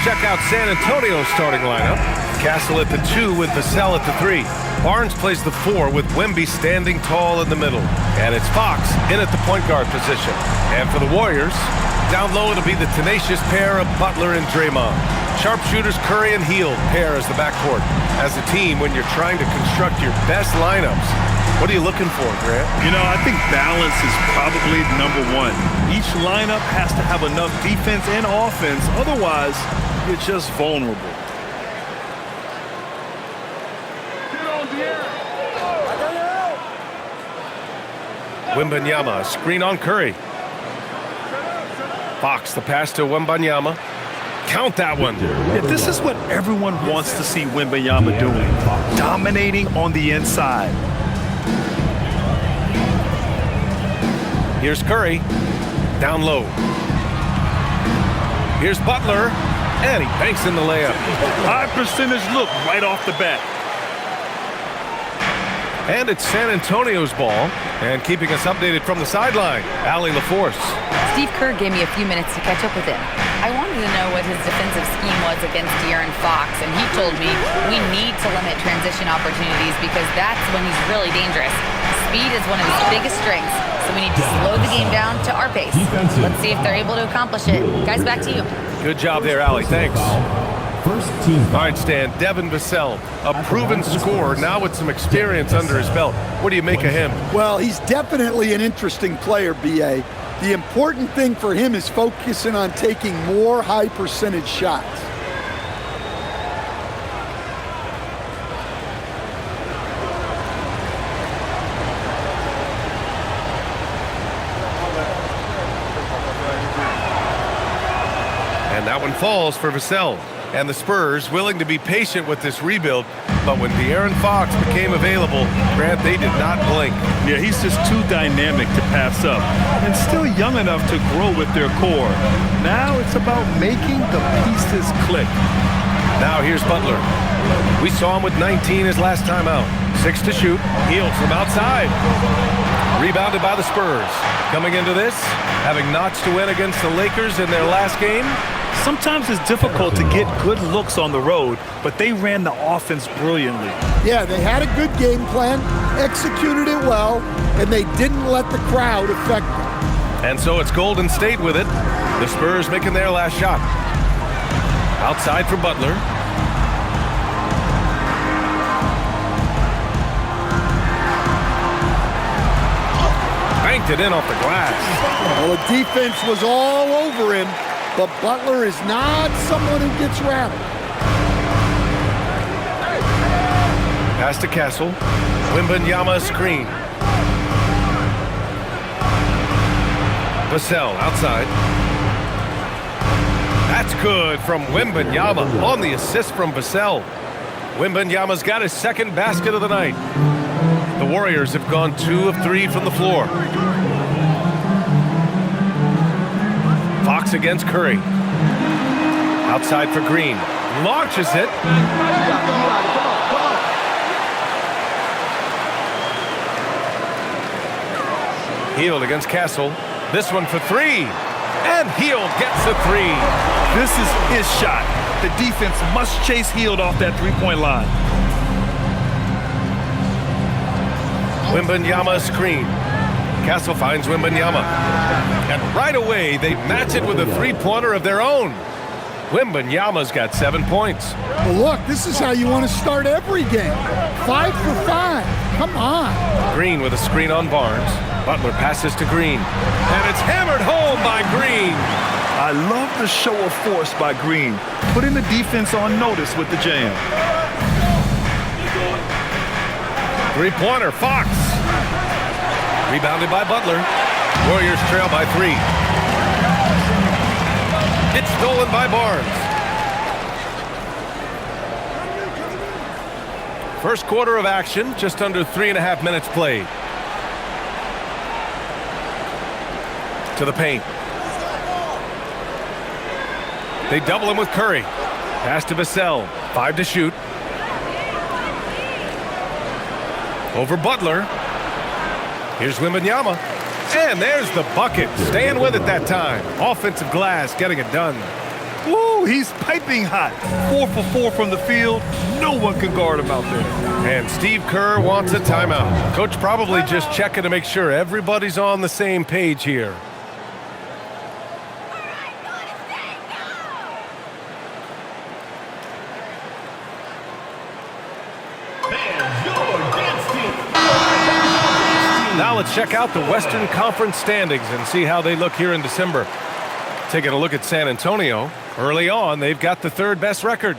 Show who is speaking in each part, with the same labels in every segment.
Speaker 1: check out San Antonio's starting lineup. Castle at the 2 with Vassell at the 3. Barnes plays the 4 with Wemby standing tall in the middle. And it's Fox in at the point guard position. And for the Warriors, down low it'll be the tenacious pair of Butler and Draymond. Sharpshooters Curry and Hield pair as the backcourt. As a team, when you're trying to construct your best lineups, what are you looking for, Grant?
Speaker 2: You know, I think balance is probably number one. Each lineup has to have enough defense and offense. Otherwise, you're just vulnerable.
Speaker 1: Wembanyama, screen on Curry. Fox, the pass to Wembanyama. Count that one.
Speaker 2: Yeah, this is what everyone wants to see Wembanyama doing. Dominating on the inside.
Speaker 1: Here's Curry, down low. Here's Butler, and he banks in the layup.
Speaker 2: High percentage look right off the bat.
Speaker 1: And it's San Antonio's ball, and keeping us updated from the sideline, Allie LaForce.
Speaker 3: Steve Kerr gave me a few minutes to catch up with him. I wanted to know what his defensive scheme was against De'Aaron Fox, and he told me we need to limit transition opportunities because that's when he's really dangerous. Speed is one of his biggest strengths, so we need to slow the game down to our pace. Let's see if they're able to accomplish it. Guys, back to you.
Speaker 1: Good job there, Allie. Thanks.
Speaker 4: First team.
Speaker 1: All right, Stan, Devin Vassell, a proven scorer, now with some experience under his belt. What do you make of him?
Speaker 5: Well, he's definitely an interesting player, B.A. The important thing for him is focusing on taking more high-percentage shots.
Speaker 1: And that one falls for Vassell. And the Spurs willing to be patient with this rebuild, but when De'Aaron Fox became available, Grant, they did not blink.
Speaker 2: Yeah, he's just too dynamic to pass up and still young enough to grow with their core. Now it's about making the pieces click.
Speaker 1: Now here's Butler. We saw him with 19 his last time out. 6 to shoot. Hield from outside. Rebounded by the Spurs. Coming into this, having notched to win against the Lakers in their last game.
Speaker 2: Sometimes it's difficult to get good looks on the road, but they ran the offense brilliantly.
Speaker 5: Yeah, they had a good game plan, executed it well, and they didn't let the crowd affect them.
Speaker 1: And so it's Golden State with it. The Spurs making their last shot. Outside for Butler. Banked it in off the glass.
Speaker 5: Well, the defense was all over him. But Butler is not someone who gets rattled.
Speaker 1: Pass to Castle. Wembanyama screen. Vassell outside. That's good from Wembanyama on the assist from Vassell. Wembanyama's got his second basket of the night. The Warriors have gone 2 of 3 from the floor. Fox against Curry. Outside for Green. Launches it. Hield against Castle. This one for 3. And Hield gets the 3.
Speaker 2: This is his shot. The defense must chase Hield off that three-point line.
Speaker 1: Wembanyama screen. Castle finds Wembanyama. And right away, they match it with a three-pointer of their own. Wembanyama's got 7 points.
Speaker 5: Well, look, this is how you want to start every game. 5 for 5. Come on.
Speaker 1: Green with a screen on Barnes. Butler passes to Green. And it's hammered home by Green.
Speaker 2: I love the show of force by Green, putting the defense on notice with the jam.
Speaker 1: Three-pointer, Fox. Rebounded by Butler. Warriors trail by 3. It's stolen by Barnes. First quarter of action, just under 3.5 minutes played. To the paint. They double him with Curry. Pass to Vassell. 5 to shoot. Over Butler. Here's Wembanyama. And there's the bucket. Staying with it that time. Offensive glass, getting it done.
Speaker 2: Woo, he's piping hot. 4 for 4 from the field. No one can guard him out there.
Speaker 1: And Steve Kerr wants a timeout. Coach probably just checking to make sure everybody's on the same page here. Now let's check out the Western Conference standings and see how they look here in December. Taking a look at San Antonio. Early on, they've got the third best record.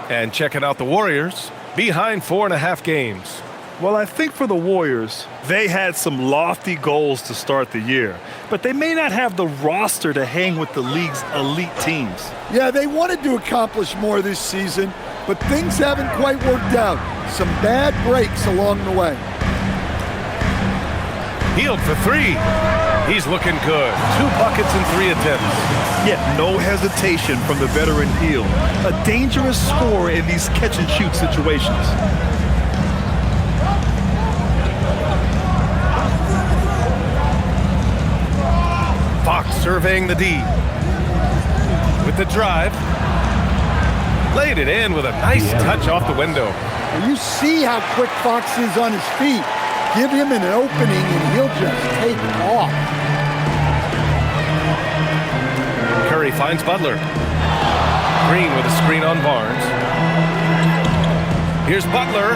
Speaker 1: And checking out the Warriors, behind 4.5 games.
Speaker 2: Well, I think for the Warriors, they had some lofty goals to start the year, but they may not have the roster to hang with the league's elite teams.
Speaker 5: Yeah, they wanted to accomplish more this season, but things haven't quite worked out. Some bad breaks along the way.
Speaker 1: Hield for 3. He's looking good. 2 buckets and 3 attempts.
Speaker 2: Yet no hesitation from the veteran Hield. A dangerous scorer in these catch-and-shoot situations.
Speaker 1: Fox surveying the D. With the drive. Laid it in with a nice touch off the window.
Speaker 5: And you see how quick Fox is on his feet. Give him an opening and he'll just take off.
Speaker 1: Curry finds Butler. Green with a screen on Barnes. Here's Butler.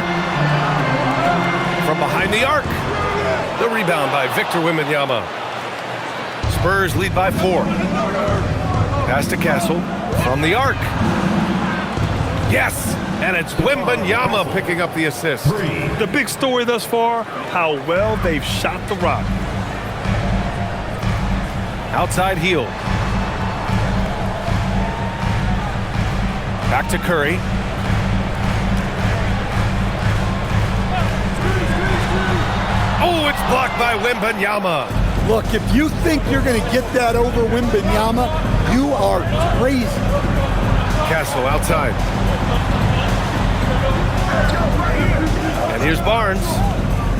Speaker 1: From behind the arc. The rebound by Victor Wembanyama. Spurs lead by 4. Pass to Castle. From the arc. Yes! And it's Wembanyama picking up the assist.
Speaker 2: The big story thus far, how well they've shot the rock.
Speaker 1: Outside Hield. Back to Curry. Oh, it's blocked by Wembanyama.
Speaker 5: Look, if you think you're going to get that over Wembanyama, you are crazy.
Speaker 1: Castle outside. And here's Barnes.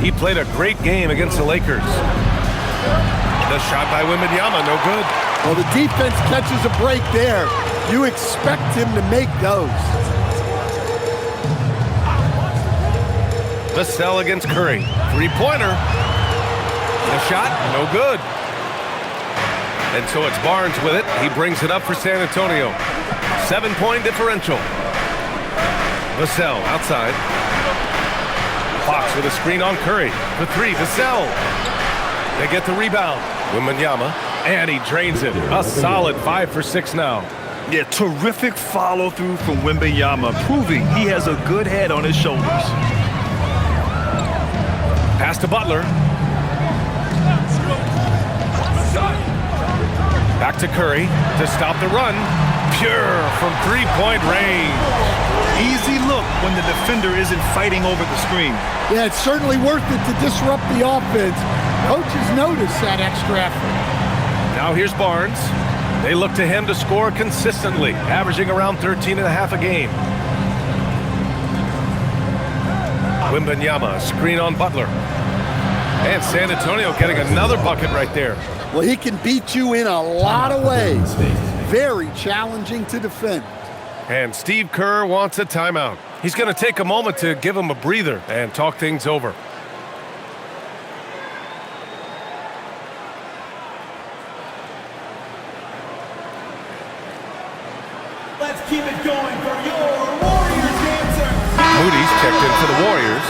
Speaker 1: He played a great game against the Lakers. The shot by Wembanyama, no good.
Speaker 5: Well, the defense catches a break there. You expect him to make those.
Speaker 1: Vassell against Curry. Three-pointer. The shot, no good. And so it's Barnes with it. He brings it up for San Antonio. 7-point differential. Vassell outside. Fox with a screen on Curry. For 3, Vassell. They get the rebound. Wembanyama, and he drains it. A solid 5 for 6 now.
Speaker 2: Yeah, terrific follow-through from Wembanyama, proving he has a good head on his shoulders.
Speaker 1: Pass to Butler. Back to Curry to stop the run. Pure from 3-point range.
Speaker 2: Easy look when the defender isn't fighting over the screen.
Speaker 5: Yeah, it's certainly worth it to disrupt the offense. Coaches notice that extra effort.
Speaker 1: Now here's Barnes. They look to him to score consistently, averaging around 13.5 a game. Wembanyama, screen on Butler. And San Antonio getting another bucket right there.
Speaker 5: Well, he can beat you in a lot of ways. Very challenging to defend.
Speaker 1: And Steve Kerr wants a timeout. He's going to take a moment to give him a breather and talk things over.
Speaker 4: Let's keep it going for your Warriors dancer.
Speaker 1: Moody's checked in for the Warriors.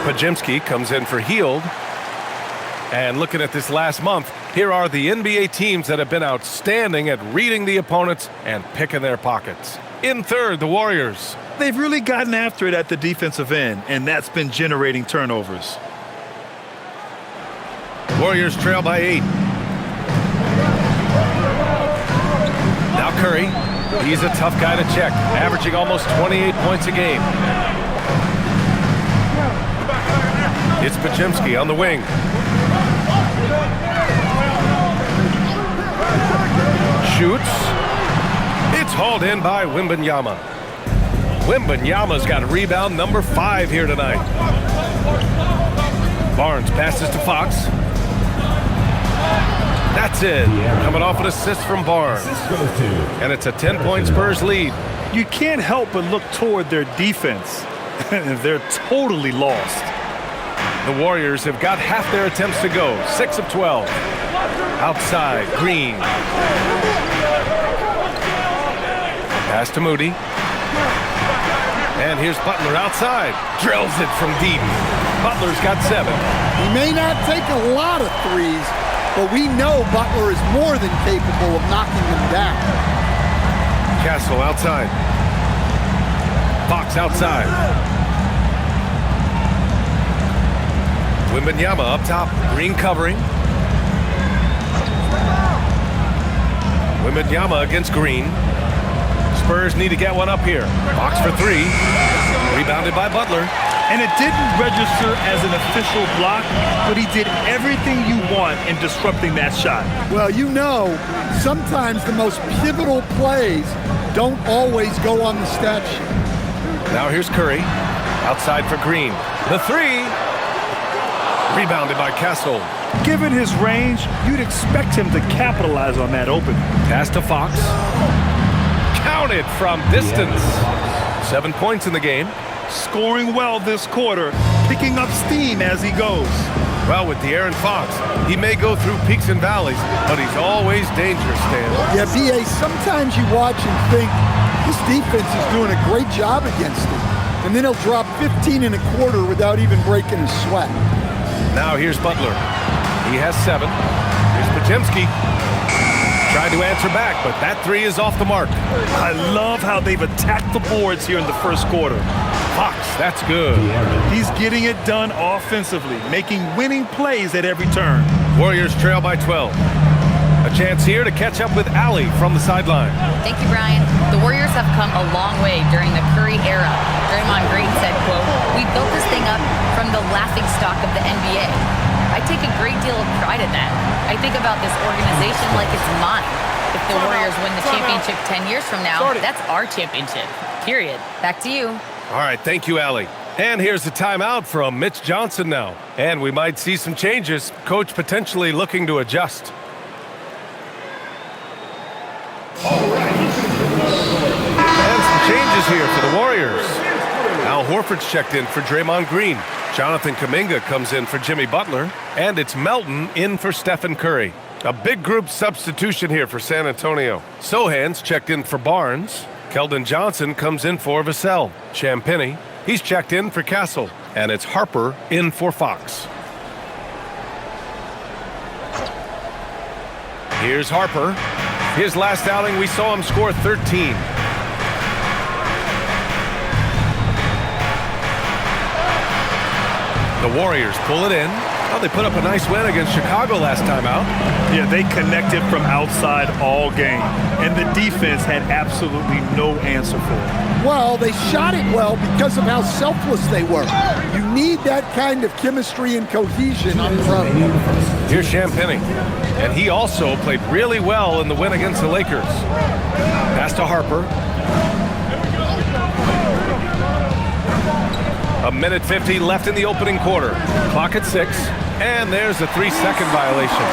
Speaker 1: Pajemski comes in for Hield. And looking at this last month, here are the NBA teams that have been outstanding at reading the opponents and picking their pockets. In third, the Warriors.
Speaker 2: They've really gotten after it at the defensive end, and that's been generating turnovers.
Speaker 1: Warriors trail by 8. Now Curry. He's a tough guy to check, averaging almost 28 points a game. It's Pajemski on the wing. Shoots. It's hauled in by Wembanyama. Wembanyama's got a rebound number 5 here tonight. Barnes passes to Fox. That's it. Coming off an assist from Barnes. And it's a 10-point Spurs lead.
Speaker 2: You can't help but look toward their defense. They're totally lost.
Speaker 1: The Warriors have got half their attempts to go. 6 of 12. Outside, Green. Pass to Moody. And here's Butler outside. Drills it from deep. Butler's got 7.
Speaker 5: He may not take a lot of threes, but we know Butler is more than capable of knocking them down.
Speaker 1: Castle outside. Fox outside. Wembanyama up top. Green covering. Wembanyama against Green. Spurs need to get one up here. Fox for 3. Rebounded by Butler.
Speaker 2: And it didn't register as an official block, but he did everything you want in disrupting that shot.
Speaker 5: Well, you know, sometimes the most pivotal plays don't always go on the stat sheet.
Speaker 1: Now here's Curry. Outside for Green. The 3. Rebounded by Castle.
Speaker 2: Given his range, you'd expect him to capitalize on that opening.
Speaker 1: Pass to Fox. Counted from distance. 7 points in the game.
Speaker 2: Scoring well this quarter, picking up steam as he goes.
Speaker 1: Well, with De'Aaron Fox, he may go through peaks and valleys, but he's always dangerous, Stan.
Speaker 5: Yeah, B.A., sometimes you watch and think this defense is doing a great job against him. And then he'll drop 15 and a quarter without even breaking a sweat.
Speaker 1: Now here's Butler. He has 7. Here's Podziemski. Tried to answer back, but that 3 is off the mark.
Speaker 2: I love how they've attacked the boards here in the first quarter.
Speaker 1: Fox, that's good.
Speaker 2: He's getting it done offensively, making winning plays at every turn.
Speaker 1: Warriors trail by 12. A chance here to catch up with Allie from the sideline.
Speaker 3: Thank you, Brian. The Warriors have come a long way during the Curry era. Draymond Green said, quote, "We built this thing up from the laughingstock of the NBA. I take a great deal of pride in that. I think about this organization like it's mine. If the Warriors win the championship 10 years from now, that's our championship. Period." Back to you.
Speaker 1: All right, thank you, Allie. And here's the timeout from Mitch Johnson now. And we might see some changes. Coach potentially looking to adjust. And some changes here for the Warriors. Al Horford's checked in for Draymond Green. Jonathan Kuminga comes in for Jimmy Butler. And it's Melton in for Stephen Curry. A big group substitution here for San Antonio. Sohan's checked in for Barnes. Keldon Johnson comes in for Vassell. Champagnie, he's checked in for Castle. And it's Harper in for Fox. Here's Harper. His last outing, we saw him score 13. The Warriors pull it in. Well, they put up a nice win against Chicago last time out.
Speaker 2: Yeah, they connected from outside all game, and the defense had absolutely no answer for it.
Speaker 5: Well, they shot it well because of how selfless they were. You need that kind of chemistry and cohesion on the road.
Speaker 1: Here's Champagnie, and he also played really well in the win against the Lakers. Pass to Harper. A minute 50 left in the opening quarter. Clock at 6, and there's a 3-second violation.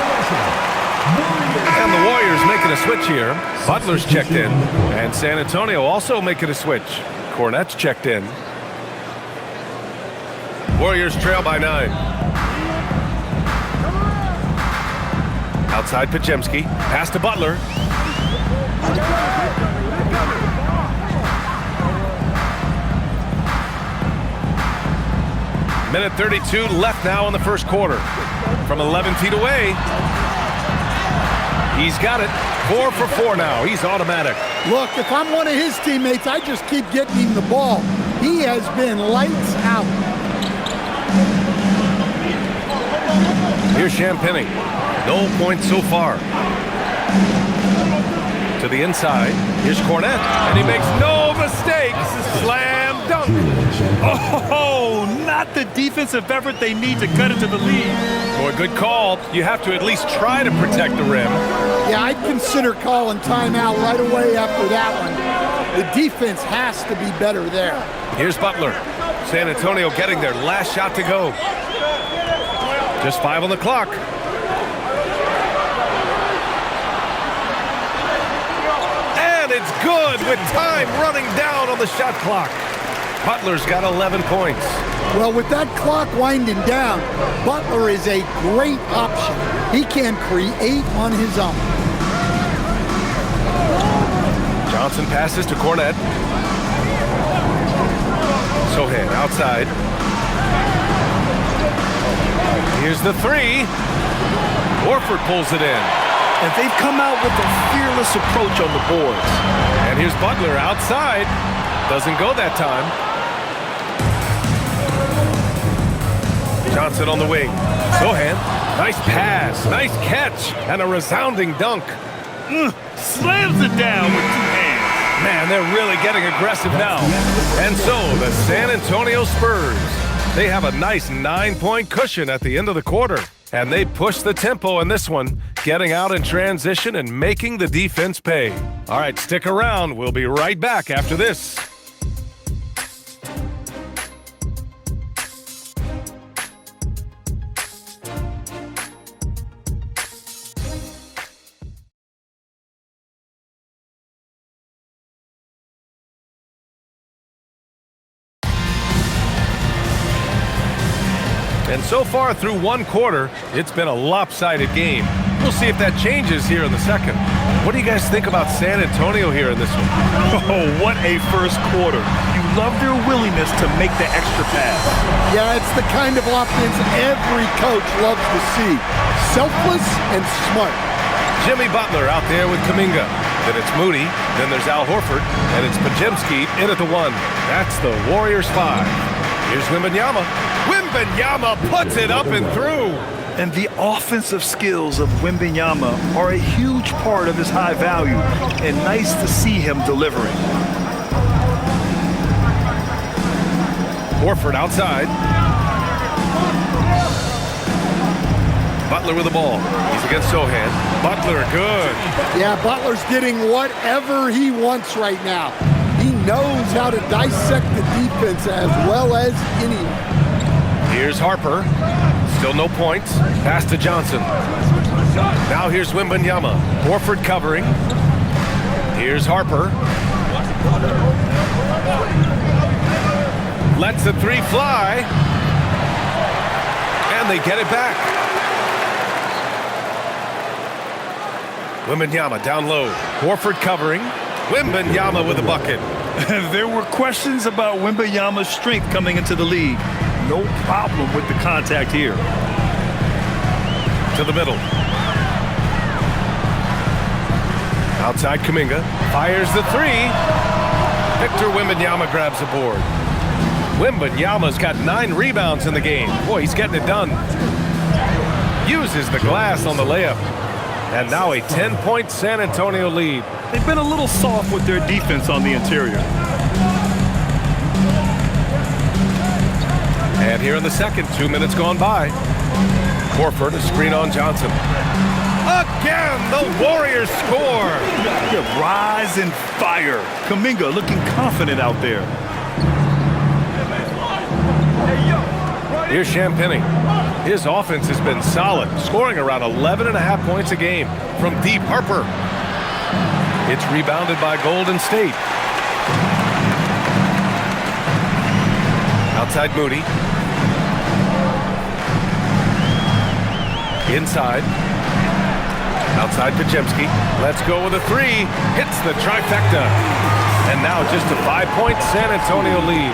Speaker 1: And the Warriors making a switch here. Butler's checked in, and San Antonio also making a switch. Cornette's checked in. Warriors trail by 9. Outside Podziemski, pass to Butler. Minute 32 left now in the first quarter. From 11 feet away. He's got it. 4 for 4 now. He's automatic.
Speaker 5: Look, if I'm one of his teammates, I just keep getting him the ball. He has been lights out.
Speaker 1: Here's Champagnie. No points so far. To the inside. Here's Cornette. And he makes no mistake. Slam dunk.
Speaker 2: Oh, not the defensive effort they need to cut into the lead.
Speaker 1: Boy, good call. You have to at least try to protect the rim.
Speaker 5: Yeah, I'd consider calling timeout right away after that one. The defense has to be better there.
Speaker 1: Here's Butler. San Antonio getting their last shot to go. Just 5 on the clock. it's good with time running down on the shot clock. Butler's got 11 points.
Speaker 5: Well, with that clock winding down, Butler is a great option. He can create on his own.
Speaker 1: Johnson passes to Cornet. Sohan outside. Here's the three. Horford pulls it in.
Speaker 2: And they've come out with a fearless approach on the boards.
Speaker 1: And here's Butler outside. Doesn't go that time. Johnson on the wing. Sohan. Nice pass. Nice catch. And a resounding dunk.
Speaker 2: Slams it down with two hands.
Speaker 1: Man, they're really getting aggressive now. And so, the San Antonio Spurs, they have a nice 9-point cushion at the end of the quarter. And they push the tempo in this one, getting out in transition and making the defense pay. All right, stick around. We'll be right back after this. And so far through one quarter, it's been a lopsided game. We'll see if that changes here in the second. What do you guys think about San Antonio here in this one?
Speaker 2: Oh, what a first quarter. You love their willingness to make the extra pass.
Speaker 5: Yeah, it's the kind of offense every coach loves to see. Selfless and smart.
Speaker 1: Jimmy Butler out there with Kuminga. Then it's Moody. Then there's Al Horford. And it's Podziemski in at the 1. That's the Warriors 5. Here's Wembanyama. Wembanyama puts it up and through.
Speaker 2: And the offensive skills of Wembanyama are a huge part of his high value, and nice to see him delivering.
Speaker 1: Horford outside. Butler with the ball. He's against Sohan. Butler, good.
Speaker 5: Yeah, Butler's getting whatever he wants right now. He knows how to dissect the defense as well as anyone.
Speaker 1: Here's Harper. Still no points. Pass to Johnson. Now here's Wembanyama. Horford covering. Here's Harper. Lets the three fly. And they get it back. Wembanyama down low. Horford covering. Wembanyama with a bucket.
Speaker 2: There were questions about Wembanyama's strength coming into the league. No problem with the contact here.
Speaker 1: To the middle. Outside Kuminga. Fires the three. Victor Wembanyama grabs the board. Wembanyama's got 9 rebounds in the game. Boy, he's getting it done. Uses the glass on the layup. And now a 10-point San Antonio lead.
Speaker 2: They've been a little soft with their defense on the interior.
Speaker 1: And here in the second, 2 minutes gone by. Horford, a screen on Johnson. Again, the Warriors score.
Speaker 2: Yeah, rise and fire. Kuminga looking confident out there.
Speaker 1: Here's Champagnie. His offense has been solid, scoring around 11.5 points a game from deep. Harper. It's rebounded by Golden State. Outside Moody. Inside. Outside Podziemski. Let's go with a three. Hits the trifecta. And now just a 5-point San Antonio lead.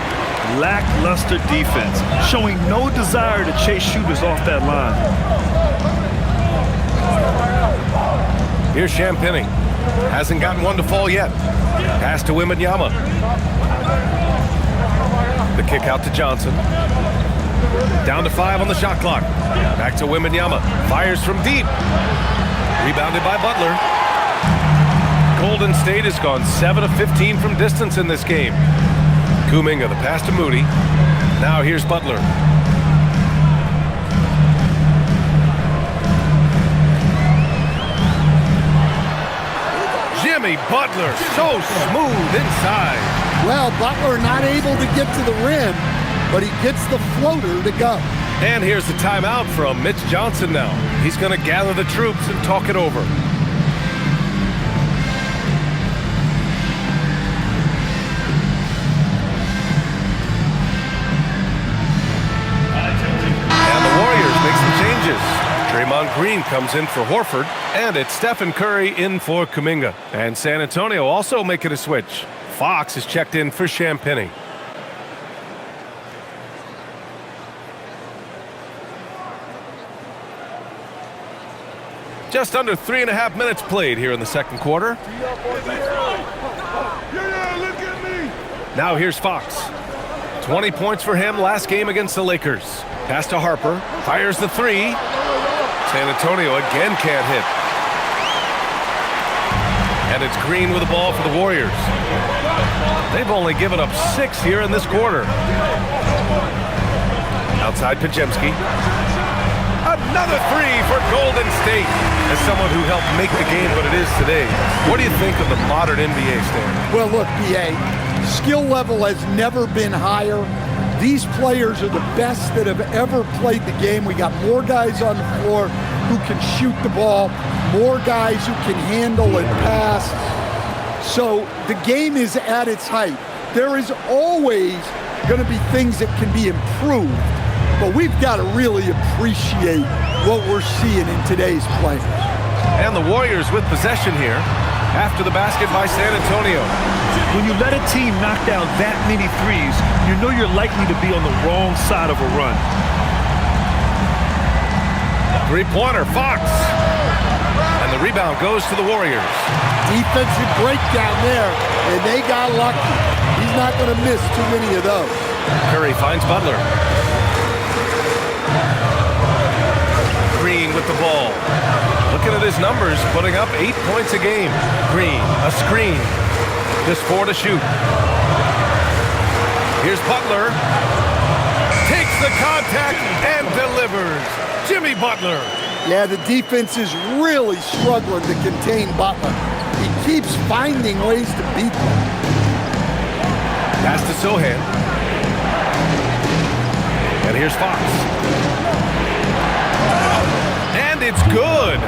Speaker 2: Lackluster defense, showing no desire to chase shooters off that line.
Speaker 1: Here's Champagnie. Hasn't gotten one to fall yet. Pass to Wembanyama. The kick out to Johnson. Down to 5 on the shot clock. Back to Wembanyama. Fires from deep. Rebounded by Butler. Golden State has gone 7 of 15 from distance in this game. Kuminga, the pass to Moody. Now here's Butler. Jimmy Butler, so smooth inside.
Speaker 5: Well, Butler not able to get to the rim, but he gets the floater to go.
Speaker 1: And here's the timeout from Mitch Johnson now. He's going to gather the troops and talk it over. Draymond Green comes in for Horford, and it's Stephen Curry in for Kuminga. And San Antonio also making a switch. Fox is checked in for Champagnie. Just under 3.5 minutes played here in the second quarter. Now here's Fox. 20 points for him last game against the Lakers. Pass to Harper. Fires the three. San Antonio again can't hit. And it's Green with the ball for the Warriors. They've only given up 6 here in this quarter. Outside Pajemski. Another three for Golden State. As someone who helped make the game what it is today, what do you think of the modern NBA standard?
Speaker 5: Well, look, BA, skill level has never been higher. These players are the best that have ever played the game. We got more guys on the floor who can shoot the ball, more guys who can handle and pass. So the game is at its height. There is always going to be things that can be improved, but we've got to really appreciate what we're seeing in today's players.
Speaker 1: And the Warriors with possession here after the basket by San Antonio.
Speaker 2: When you let a team knock down that many threes, you know you're likely to be on the wrong side of a run.
Speaker 1: Three-pointer, Fox. And the rebound goes to the Warriors.
Speaker 5: Defensive breakdown there, and they got lucky. He's not going to miss too many of those.
Speaker 1: Curry finds Butler. Green with the ball. Looking at his numbers, putting up 8 points a game. Green, a screen. Just 4 to shoot. Here's Butler. Takes the contact and delivers. Jimmy Butler.
Speaker 5: Yeah, the defense is really struggling to contain Butler. He keeps finding ways to beat them.
Speaker 1: Pass to Sohan. And here's Fox. And it's good.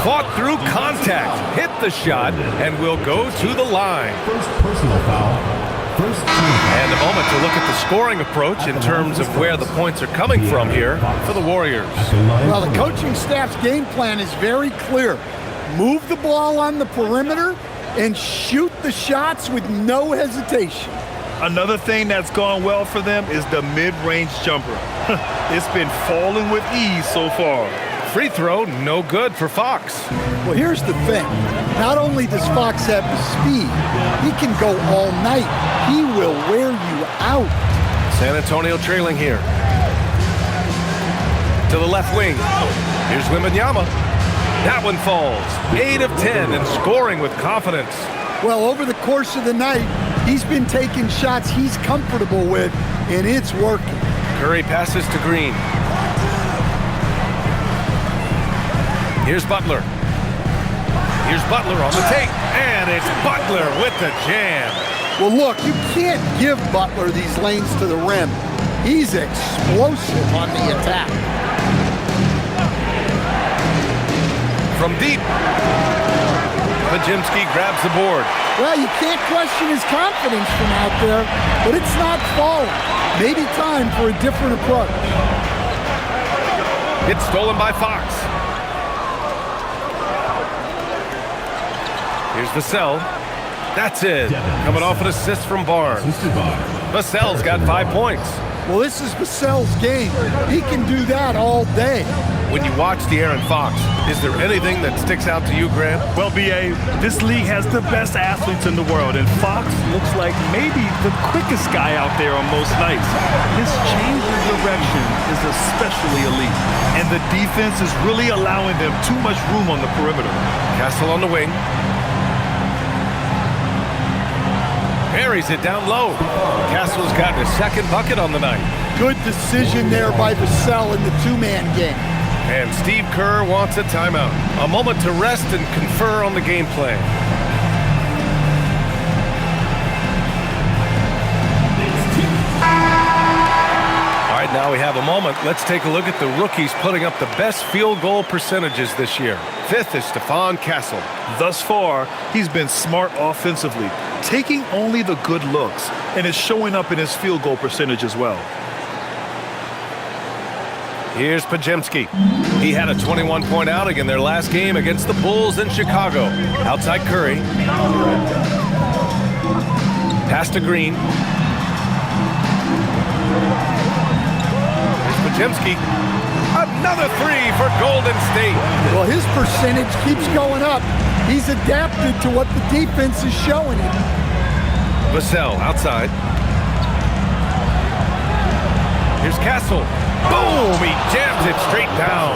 Speaker 1: Fought through contact, hit the shot, and will go to the line.
Speaker 6: First personal foul. First team.
Speaker 1: And a moment to look at the scoring approach in terms of where the points are coming from here for the Warriors.
Speaker 5: Well, the coaching staff's game plan is very clear. Move the ball on the perimeter and shoot the shots with no hesitation.
Speaker 2: Another thing that's gone well for them is the mid-range jumper. It's been falling with ease so far.
Speaker 1: Free throw, no good for Fox.
Speaker 5: Well, here's the thing. Not only does Fox have the speed, he can go all night. He will wear you out.
Speaker 1: San Antonio trailing here. To the left wing. Here's Wembanyama. That one falls. 8 of 10 and scoring with confidence.
Speaker 5: Well, over the course of the night, he's been taking shots he's comfortable with, and it's working.
Speaker 1: Curry passes to Green. Here's Butler. Here's Butler on the tape. And it's Butler with the jam.
Speaker 5: Well, look, you can't give Butler these lanes to the rim. He's explosive on the attack.
Speaker 1: From deep. Pajemski grabs the board.
Speaker 5: Well, you can't question his confidence from out there, but it's not falling. Maybe time for a different approach.
Speaker 1: It's stolen by Fox. Here's Vassell. That's it. Coming off an assist from Barnes. Vassell's got 5 points.
Speaker 5: Well, this is Vassell's game. He can do that all day.
Speaker 1: When you watch De'Aaron Fox, is there anything that sticks out to you, Grant?
Speaker 2: Well, B.A., this league has the best athletes in the world, and Fox looks like maybe the quickest guy out there on most nights. His change of direction is especially elite, and the defense is really allowing them too much room on the perimeter.
Speaker 1: Castle on the wing. Buries it down low. Castle's gotten a second bucket on the night.
Speaker 5: Good decision there by Vassell in the two-man game.
Speaker 1: And Steve Kerr wants a timeout. A moment to rest and confer on the game plan. All right, now we have a moment. Let's take a look at the rookies putting up the best field goal percentages this year. 5th is Stephon Castle.
Speaker 2: Thus far, he's been smart offensively, taking only the good looks, and is showing up in his field goal percentage as well.
Speaker 1: Here's Pajemski. He had a 21-point outing in their last game against the Bulls in Chicago. Outside Curry. Pass to Green. Here's Pajemski. Another three for Golden State.
Speaker 5: Well, his percentage keeps going up. He's adapted to what the defense is showing him.
Speaker 1: Vassell outside. Here's Castle. Boom! He jams it straight down.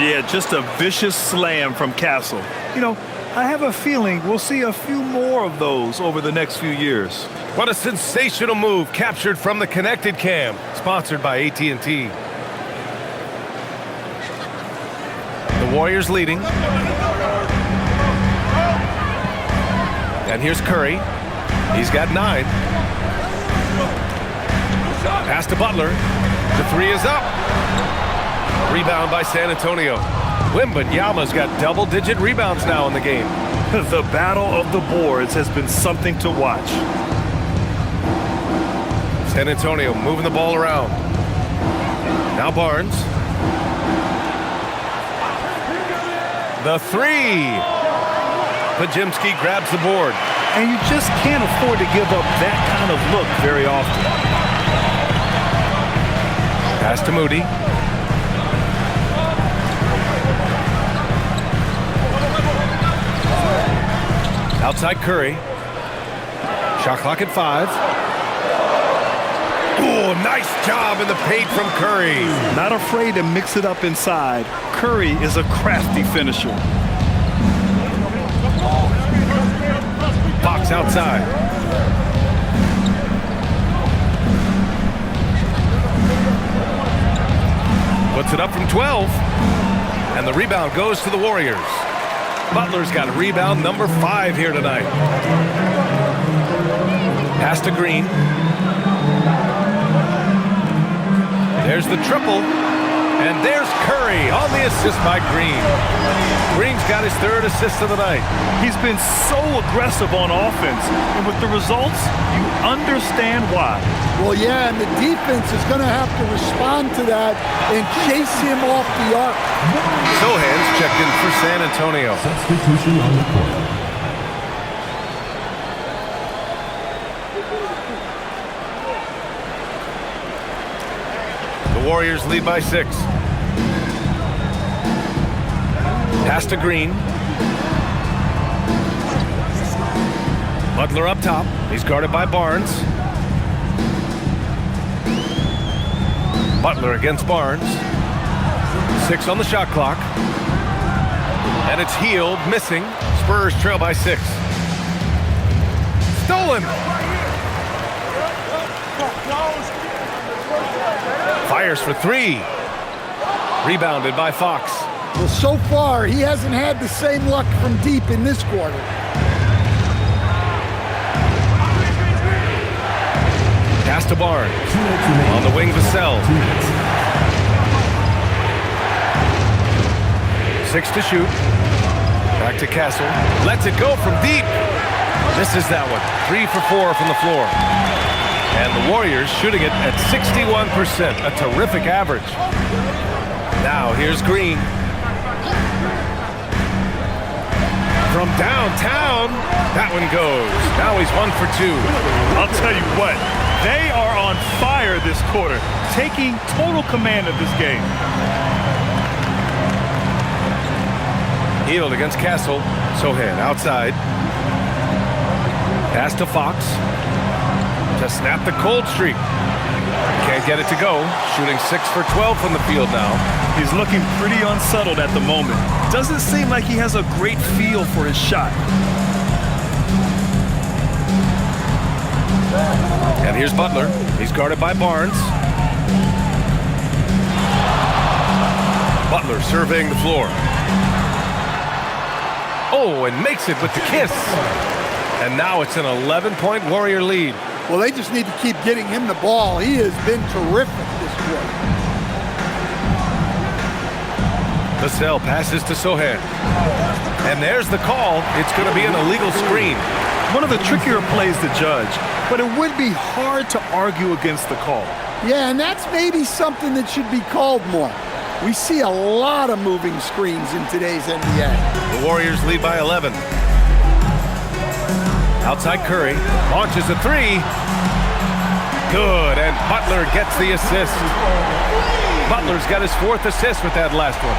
Speaker 2: Yeah, just a vicious slam from Castle. You know, I have a feeling we'll see a few more of those over the next few years.
Speaker 1: What a sensational move captured from the Connected Cam, sponsored by AT&T. The Warriors leading. And here's Curry. He's got 9. Pass to Butler. The three is up. Rebound by San Antonio. Wembanyama's got double-digit rebounds now in the game.
Speaker 2: The battle of the boards has been something to watch.
Speaker 1: San Antonio moving the ball around. Now Barnes. The three. Pajemski grabs the board.
Speaker 2: And you just can't afford to give up that kind of look very often.
Speaker 1: Pass to Moody. Outside Curry. Shot clock at 5. Oh, nice job in the paint from Curry.
Speaker 2: Not afraid to mix it up inside. Curry is a crafty finisher.
Speaker 1: Fox outside. Puts it up from 12. And the rebound goes to the Warriors. Butler's got rebound number 5 here tonight. Pass to Green. There's the triple. And there's Curry on the assist by Green. Green's got his 3rd assist of the night.
Speaker 2: He's been so aggressive on offense. And with the results, you understand why.
Speaker 5: Well, yeah, and the defense is going to have to respond to that and chase him off the arc.
Speaker 1: Sohan's checked in for San Antonio.
Speaker 6: Substitution on the court.
Speaker 1: The Warriors lead by 6. Pass to Green. Butler up top. He's guarded by Barnes. Butler against Barnes. 6 on the shot clock. And it's Hield missing. Spurs trail by 6. Stolen. Fires for 3. Rebounded by Fox.
Speaker 5: Well, so far, he hasn't had the same luck from deep in this quarter.
Speaker 1: Pass to Barnes. On the wing, Vassell. 6 to shoot. Back to Castle. Lets it go from deep. Misses that one. 3 for 4 from the floor. And the Warriors shooting it at 61%. A terrific average. Now here's Green. From downtown, that one goes. Now he's 1 for 2.
Speaker 2: I'll tell you what, they are on fire this quarter, taking total command of this game.
Speaker 1: Hield against Castle. Sohan outside. Pass to Fox. To snap the cold streak. Can't get it to go. Shooting 6 for 12 from the field now.
Speaker 2: He's looking pretty unsettled at the moment. Doesn't seem like he has a great feel for his shot.
Speaker 1: And here's Butler. He's guarded by Barnes. Butler surveying the floor. Oh, and makes it with the kiss. And now it's an 11-point Warrior lead.
Speaker 5: Well, they just need to keep getting him the ball. He has been terrific this quarter.
Speaker 1: Vassell passes to Sohan. And there's the call. It's going to be an illegal screen.
Speaker 2: One of the trickier plays to judge, but it would be hard to argue against the call.
Speaker 5: Yeah, and that's maybe something that should be called more. We see a lot of moving screens in today's NBA.
Speaker 1: The Warriors lead by 11. Outside Curry, launches a three. Good, and Butler gets the assist. Butler's got his 4th assist with that last one.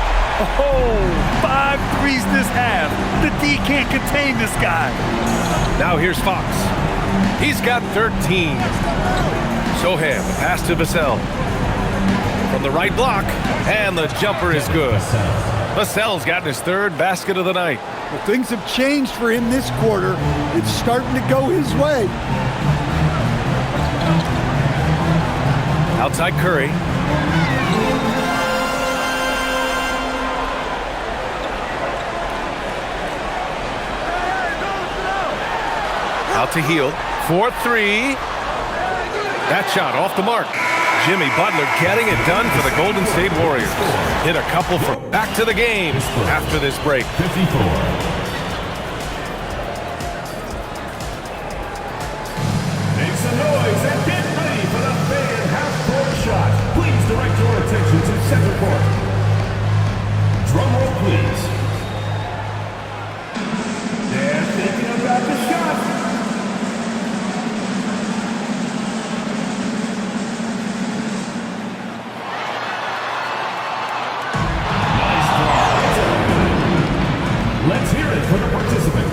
Speaker 2: Oh, 5 threes this half. The D can't contain this guy.
Speaker 1: Now here's Fox. He's got 13. Sohan, the pass to Vassell. From the right block, and the jumper is good. Vassell's gotten his 3rd basket of the night.
Speaker 5: Well, things have changed for him this quarter. It's starting to go his way.
Speaker 1: Outside Curry. Out to Hield. 4-3. That shot off the mark. Jimmy Butler getting it done for the Golden State Warriors. Hit a couple for back to the game after this break.
Speaker 6: 54.
Speaker 4: Make some noise and get ready for the fan half-court shot. Please direct your attention to center court. Drum roll, please. They're thinking about the shot.
Speaker 6: Let's hear it for the participant.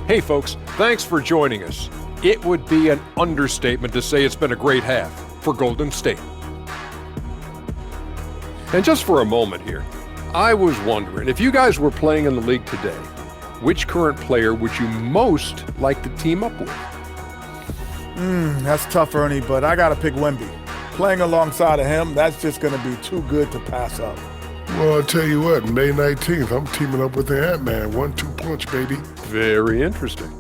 Speaker 7: Hey folks, thanks for joining us. It would be an understatement to say it's been a great half for Golden State. And just for a moment here, I was wondering, if you guys were playing in the league today, which current player would you most like to team up with?
Speaker 8: That's tough, Ernie, but I got to pick Wemby. Playing alongside of him, that's just going to be too good to pass up.
Speaker 9: Well, I'll tell you what, May 19th, I'm teaming up with the Ant-Man. 1-2 punch, baby.
Speaker 7: Very interesting.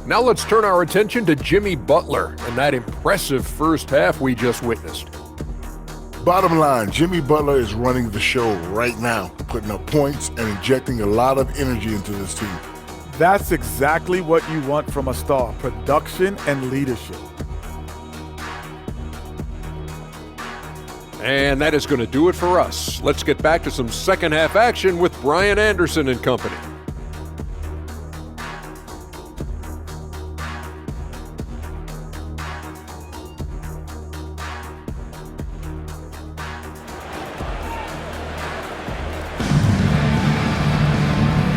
Speaker 7: Now let's turn our attention to Jimmy Butler and that impressive first half we just witnessed.
Speaker 9: Bottom line, Jimmy Butler is running the show right now, putting up points and injecting a lot of energy into this team.
Speaker 8: That's exactly what you want from a star, production and leadership.
Speaker 7: And that is going to do it for us. Let's get back to some second half action with Brian Anderson and company.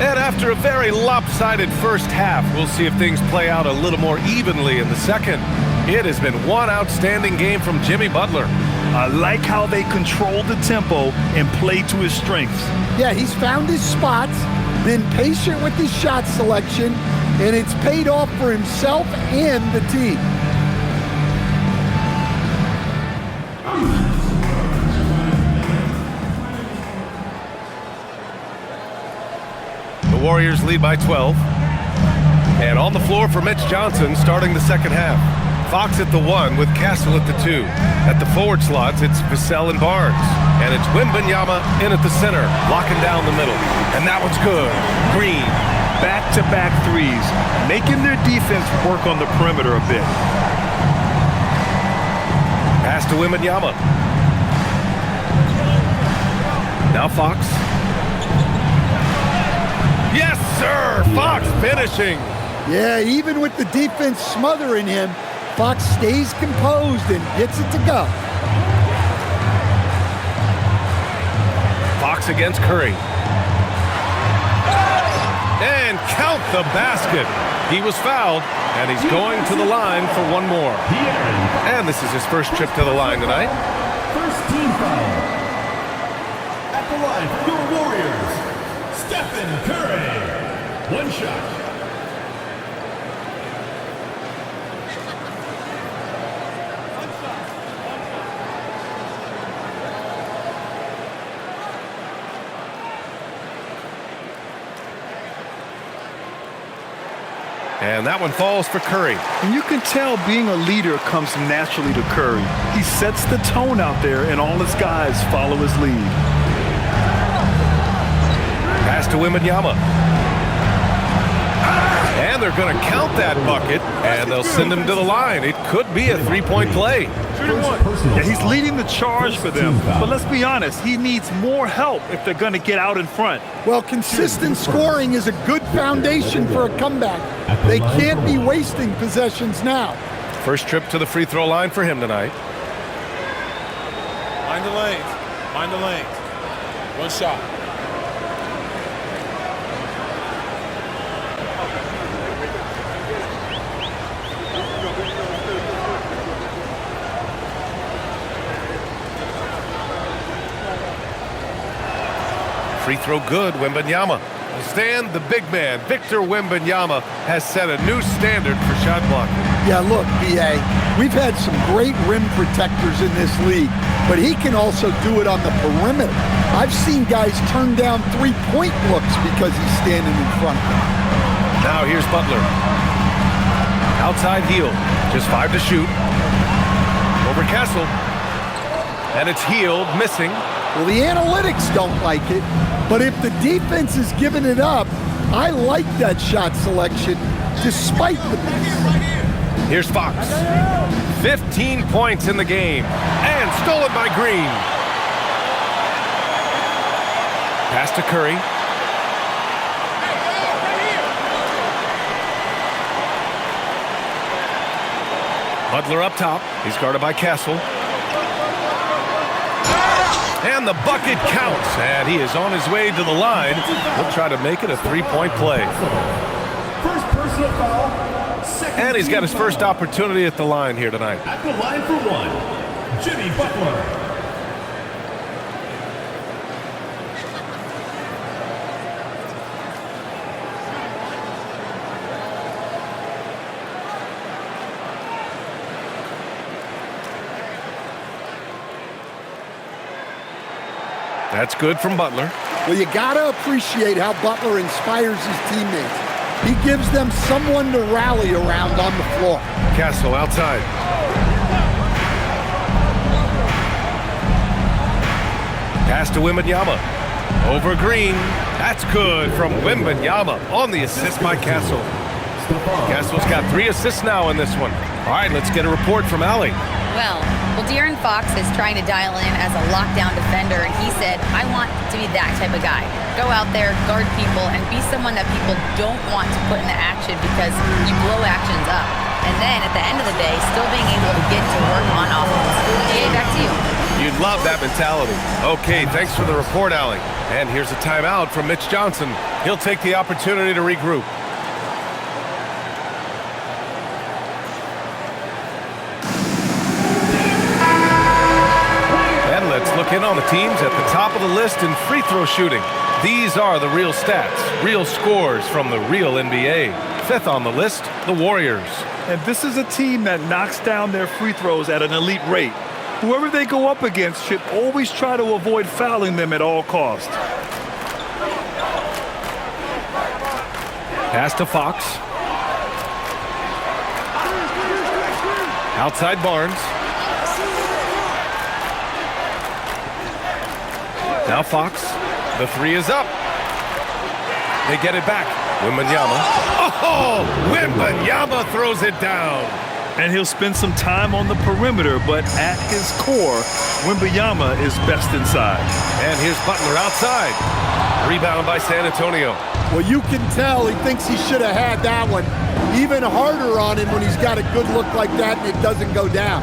Speaker 1: And after a very lopsided first half, we'll see if things play out a little more evenly in the second. It has been one outstanding game from Jimmy Butler.
Speaker 2: I like how they control the tempo and play to his strengths.
Speaker 5: Yeah, he's found his spots, been patient with his shot selection, and it's paid off for himself and the team.
Speaker 1: The Warriors lead by 12. And on the floor for Mitch Johnson starting the second half. Fox at the 1 with Castle at the 2. At the forward slots, it's Vassell and Barnes. And it's Wembanyama in at the center, locking down the middle. And that one's good. Green.
Speaker 2: Back-to-back threes, making their defense work on the perimeter a bit.
Speaker 1: Pass to Wembanyama. Now Fox. Yes, sir! Fox finishing.
Speaker 5: Yeah, even with the defense smothering him, Fox stays composed and gets it to go.
Speaker 1: Fox against Curry. And count the basket. He was fouled, and he's going to the line for one more. And this is his first trip to the line tonight.
Speaker 6: First team foul.
Speaker 4: At the line for your Warriors, Stephen Curry. One shot.
Speaker 1: And that one falls for Curry.
Speaker 2: And you can tell being a leader comes naturally to Curry. He sets the tone out there, and all his guys follow his lead.
Speaker 1: Pass to Wembanyama. And they're going to count that bucket, and they'll send him to the line. It could be a three-point play.
Speaker 2: Yeah, he's leading the charge for them. But let's be honest, he needs more help if they're going to get out in front.
Speaker 5: Well, consistent scoring is a good foundation for a comeback. They can't be wasting possessions now.
Speaker 1: First trip to the free throw line for him tonight.
Speaker 10: Mind the lanes. Mind the lanes. One shot.
Speaker 1: Free throw good, Wembanyama. Stand the big man, Victor Wembanyama, has set a new standard for shot blocking.
Speaker 5: Yeah, look, B.A., we've had some great rim protectors in this league, but he can also do it on the perimeter. I've seen guys turn down three-point looks because he's standing in front of them.
Speaker 1: Now here's Butler. Outside heel, just 5 to shoot. Over Castle. And it's Hield, missing.
Speaker 5: Well, the analytics don't like it, but if the defense is giving it up, I like that shot selection despite the miss.
Speaker 1: Here's Fox. 15 points in the game, and stolen by Green. Pass to Curry. Butler up top. He's guarded by Castle. And the bucket counts, and he is on his way to the line. He'll try to make it a three-point play.
Speaker 4: First personal foul.
Speaker 1: And he's got his first opportunity at the line here tonight.
Speaker 4: At the line for one, Jimmy Butler.
Speaker 1: That's good from Butler.
Speaker 5: Well, you got to appreciate how Butler inspires his teammates. He gives them someone to rally around on the floor.
Speaker 1: Castle outside. Pass to Wembanyama. Over Green. That's good from Wembanyama on the assist by Castle. Castle's got 3 assists now in this one. All right, let's get a report from Allie.
Speaker 3: Well, De'Aaron Fox is trying to dial in as a lockdown defender, and he said, I want to be that type of guy. Go out there, guard people, and be someone that people don't want to put into action because you blow actions up. And then at the end of the day, still being able to get to work on offense. DA, back to you.
Speaker 1: You'd love that mentality. Okay, thanks for the report, Allie. And here's a timeout from Mitch Johnson. He'll take the opportunity to regroup. Let's look in on the teams at the top of the list in free throw shooting. These are the real stats, real scores from the real NBA. 5th on the list, the Warriors.
Speaker 2: And this is a team that knocks down their free throws at an elite rate. Whoever they go up against should always try to avoid fouling them at all costs.
Speaker 1: Pass to Fox. Outside Barnes. Now Fox, the 3 is up. They get it back. Wembanyama. Oh, Wembanyama throws it down.
Speaker 2: And he'll spend some time on the perimeter, but at his core, Wembanyama is best inside.
Speaker 1: And here's Butler outside. Rebound by San Antonio.
Speaker 5: Well, you can tell he thinks he should have had that one. Even harder on him when he's got a good look like that and it doesn't go down.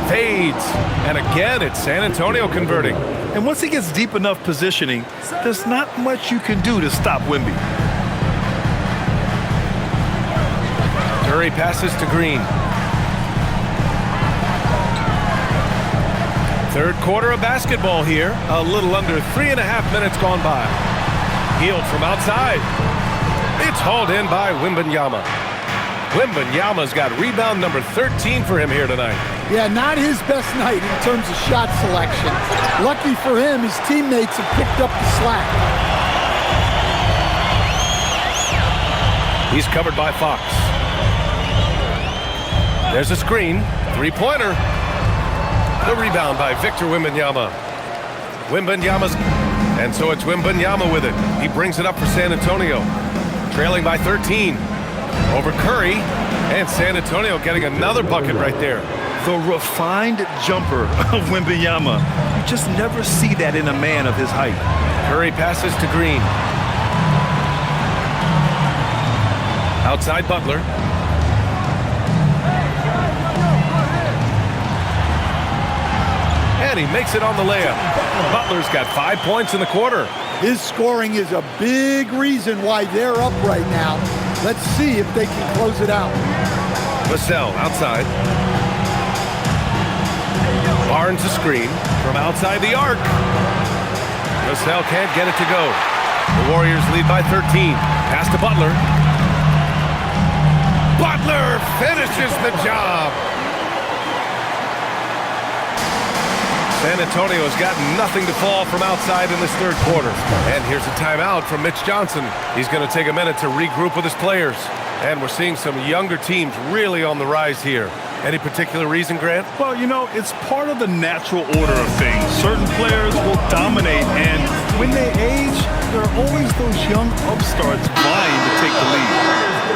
Speaker 1: Fades. And again, it's San Antonio converting.
Speaker 2: And once he gets deep enough positioning, there's not much you can do to stop Wemby.
Speaker 1: Curry passes to Green. Third quarter of basketball here. A little under 3.5 minutes gone by. Hield from outside. It's hauled in by Wembanyama. Wembanyama's got rebound number 13 for him here tonight.
Speaker 5: Yeah, not his best night in terms of shot selection. Lucky for him, his teammates have picked up the slack.
Speaker 1: He's covered by Fox. There's a screen. Three-pointer. The rebound by Victor Wembanyama. And so it's Wembanyama with it. He brings it up for San Antonio. Trailing by 13. Over Curry. And San Antonio getting another bucket right there.
Speaker 2: The refined jumper of Wembanyama. You just never see that in a man of his height.
Speaker 1: Curry passes to Green. Outside Butler. And he makes it on the layup. Butler's got 5 points in the quarter.
Speaker 5: His scoring is a big reason why they're up right now. Let's see if they can close it out.
Speaker 1: Vassell outside. Barnes a screen from outside the arc. Vassell can't get it to go. The Warriors lead by 13. Pass to Butler. Butler finishes the job. San Antonio's got nothing to fall from outside in this third quarter. And here's a timeout from Mitch Johnson. He's going to take a minute to regroup with his players. And we're seeing some younger teams really on the rise here. Any particular reason, Grant?
Speaker 2: Well, you know, it's part of the natural order of things. Certain players will dominate, and when they age, there are always those young upstarts vying to take the lead.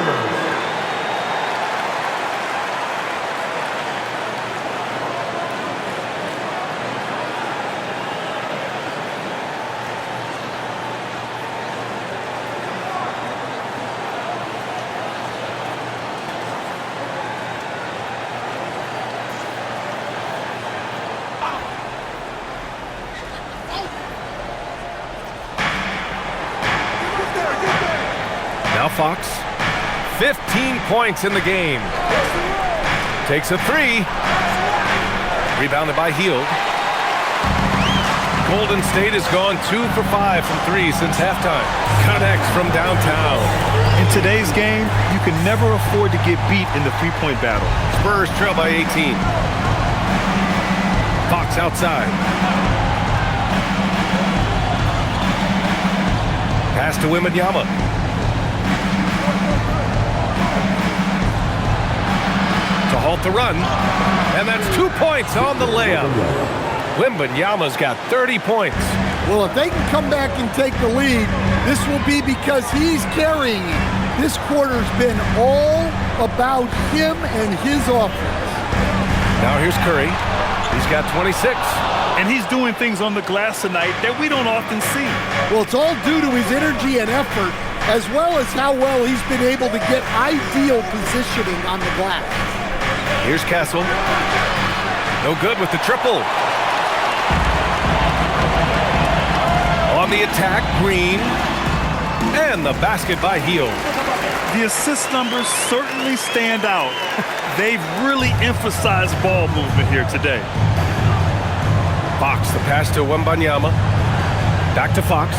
Speaker 1: Now Fox, 15 points in the game. Takes a three. Rebounded by Hield. Golden State has gone 2 for 5 from 3 since halftime. Connects from downtown.
Speaker 2: In today's game, you can never afford to get beat in the three-point battle.
Speaker 1: Spurs trail by 18. Fox outside. Pass to Wembanyama. To halt the run. And that's 2 points on the layup. Wembanyama's got 30 points.
Speaker 5: Well, if they can come back and take the lead, this will be because he's carrying it. This quarter's been all about him and his offense.
Speaker 1: Now here's Curry. He's got 26.
Speaker 2: And he's doing things on the glass tonight that we don't often see.
Speaker 5: Well, it's all due to his energy and effort, as well as how well he's been able to get ideal positioning on the glass.
Speaker 1: Here's Castle. No good with the triple. On the attack, Green. And the basket by Hield.
Speaker 2: The assist numbers certainly stand out. They've really emphasized ball movement here today.
Speaker 1: Fox, the pass to Wembanyama. Back to Fox.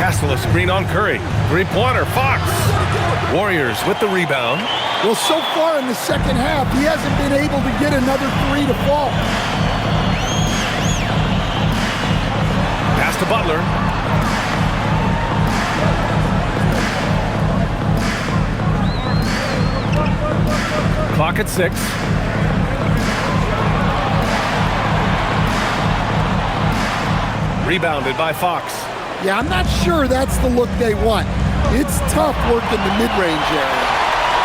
Speaker 1: Castle, a screen on Curry. Three-pointer, Fox. Warriors with the rebound.
Speaker 5: Well, so far in the second half, he hasn't been able to get another three to fall.
Speaker 1: Pass to Butler. Clock at 6. Rebounded by Fox.
Speaker 5: Yeah, I'm not sure that's the look they want. It's tough working the mid-range area.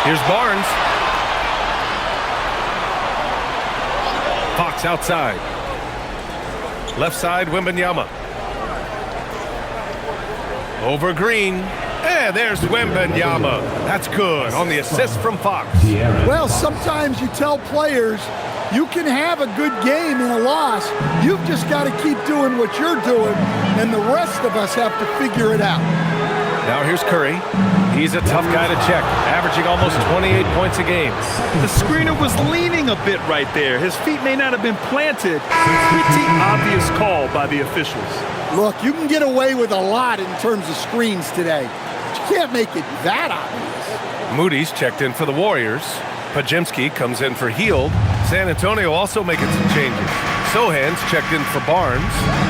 Speaker 1: Here's Barnes. Fox outside. Left side, Wembanyama. Over Green. And there's Wembanyama. That's good on the assist from Fox.
Speaker 5: Well, sometimes you tell players you can have a good game in a loss. You've just got to keep doing what you're doing, and the rest of us have to figure it out.
Speaker 1: Now here's Curry. He's a tough guy to check, averaging almost 28 points a game.
Speaker 2: The screener was leaning a bit right there. His feet may not have been planted. Pretty obvious call by the officials.
Speaker 5: Look, you can get away with a lot in terms of screens today. But you can't make it that obvious.
Speaker 1: Moody's checked in for the Warriors. Pajemski comes in for Hield. San Antonio also making some changes. Sohan's checked in for Barnes.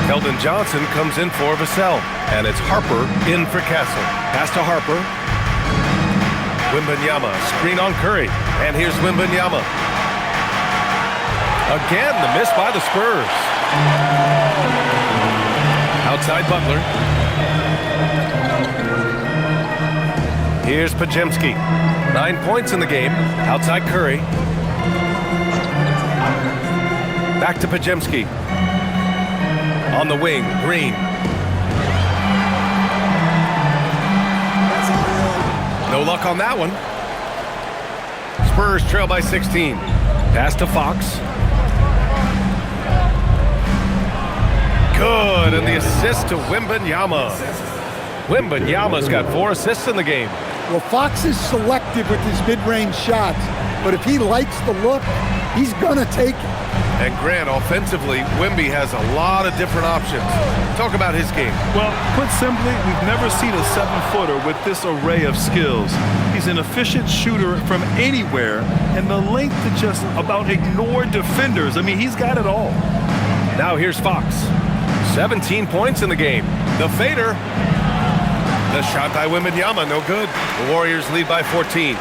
Speaker 1: Keldon Johnson comes in for Vassell. And it's Harper in for Castle. Pass to Harper. Wembanyama, screen on Curry. And here's Wembanyama. Again, the miss by the Spurs. Outside Butler. Here's Podziemski. 9 points in the game. Outside Curry. Back to Podziemski. On the wing, Green. No luck on that one. Spurs trail by 16. Pass to Fox. Good, and the assist to Wembanyama. Wembanyama's got 4 assists in the game.
Speaker 5: Well, Fox is selective with his mid-range shots, but if he likes the look, he's going to take it.
Speaker 1: And Grant, offensively, Wemby has a lot of different options. Talk about his game.
Speaker 2: Well, put simply, we've never seen a 7-footer with this array of skills. He's an efficient shooter from anywhere, and the length to just about ignore defenders. I mean, he's got it all.
Speaker 1: Now here's Fox. 17 points in the game. The fader. The shot by Wembanyama, no good. The Warriors lead by 14.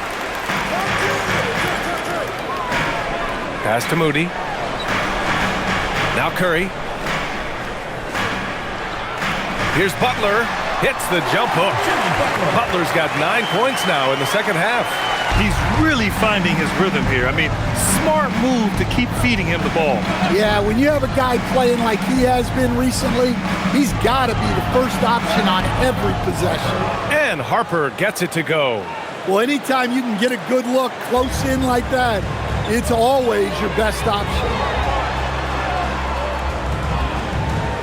Speaker 1: Pass to Moody. Now Curry. Here's Butler. Hits the jump hook. Butler's got 9 points now in the second half.
Speaker 2: He's really finding his rhythm here. I mean, smart move to keep feeding him the ball.
Speaker 5: Yeah, when you have a guy playing like he has been recently, he's got to be the first option on every possession.
Speaker 1: And Harper gets it to go.
Speaker 5: Well, anytime you can get a good look close in like that, it's always your best option.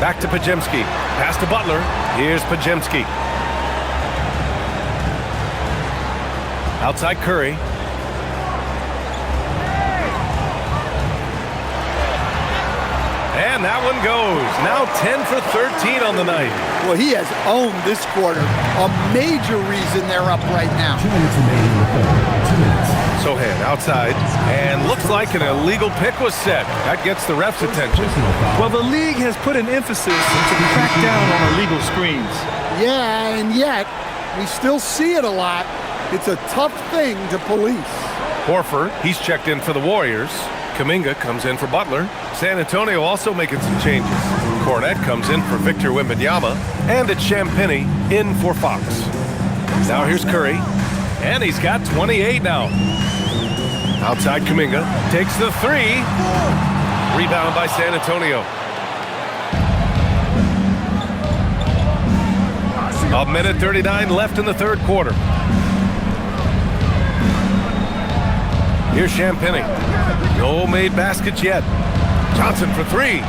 Speaker 1: Back to Podziemski. Pass to Butler. Here's Podziemski. Outside Curry. And that one goes. Now 10 for 13 on the night.
Speaker 5: Well, he has owned this quarter. A major reason they're up right now.
Speaker 4: 2 minutes remaining in the quarter. 2 minutes.
Speaker 1: Sohan outside. And looks like an illegal pick was set. That gets the ref's attention.
Speaker 2: Well, the league has put an emphasis to crack down on illegal screens.
Speaker 5: Yeah, and yet we still see it a lot. It's a tough thing to police.
Speaker 1: Horford, he's checked in for the Warriors. Kuminga comes in for Butler. San Antonio also making some changes. Cornette comes in for Victor Wembanyama. And it's Champagnie in for Fox. Now here's Curry. And he's got 28 now. Outside Kuminga. Takes the 3. Rebound by San Antonio. A minute 39 left in the third quarter. Here's Champagnie. No made baskets yet. Johnson for 3.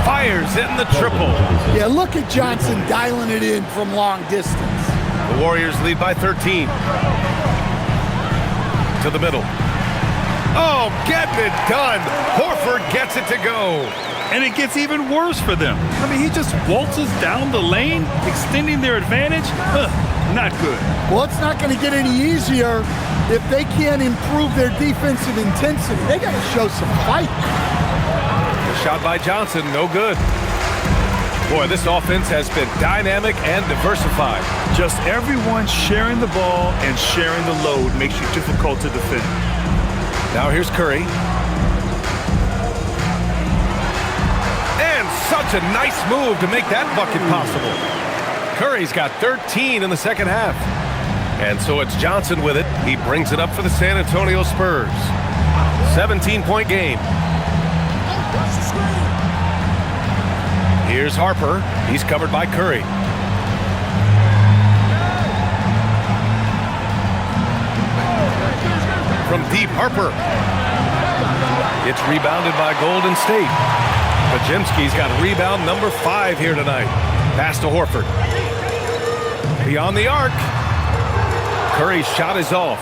Speaker 1: Fires in the triple.
Speaker 5: Yeah, look at Johnson dialing it in from long distance.
Speaker 1: The Warriors lead by 13. To the middle. Oh, getting it done. Horford gets it to go.
Speaker 2: And it gets even worse for them. I mean, he just waltzes down the lane, extending their advantage. Not good.
Speaker 5: Well, it's not going to get any easier if they can't improve their defensive intensity. They got to show some fight.
Speaker 1: The shot by Johnson, no good. Boy, this offense has been dynamic and diversified.
Speaker 2: Just everyone sharing the ball and sharing the load makes you difficult to defend.
Speaker 1: Now here's Curry. And such a nice move to make that bucket possible. Curry's got 13 in the second half. And so it's Johnson with it. He brings it up for the San Antonio Spurs. 17-point game. Here's Harper. He's covered by Curry. From deep, Harper. It's rebounded by Golden State. Podziemski's got rebound number 5 here tonight. Pass to Horford. Beyond the arc. Curry's shot is off.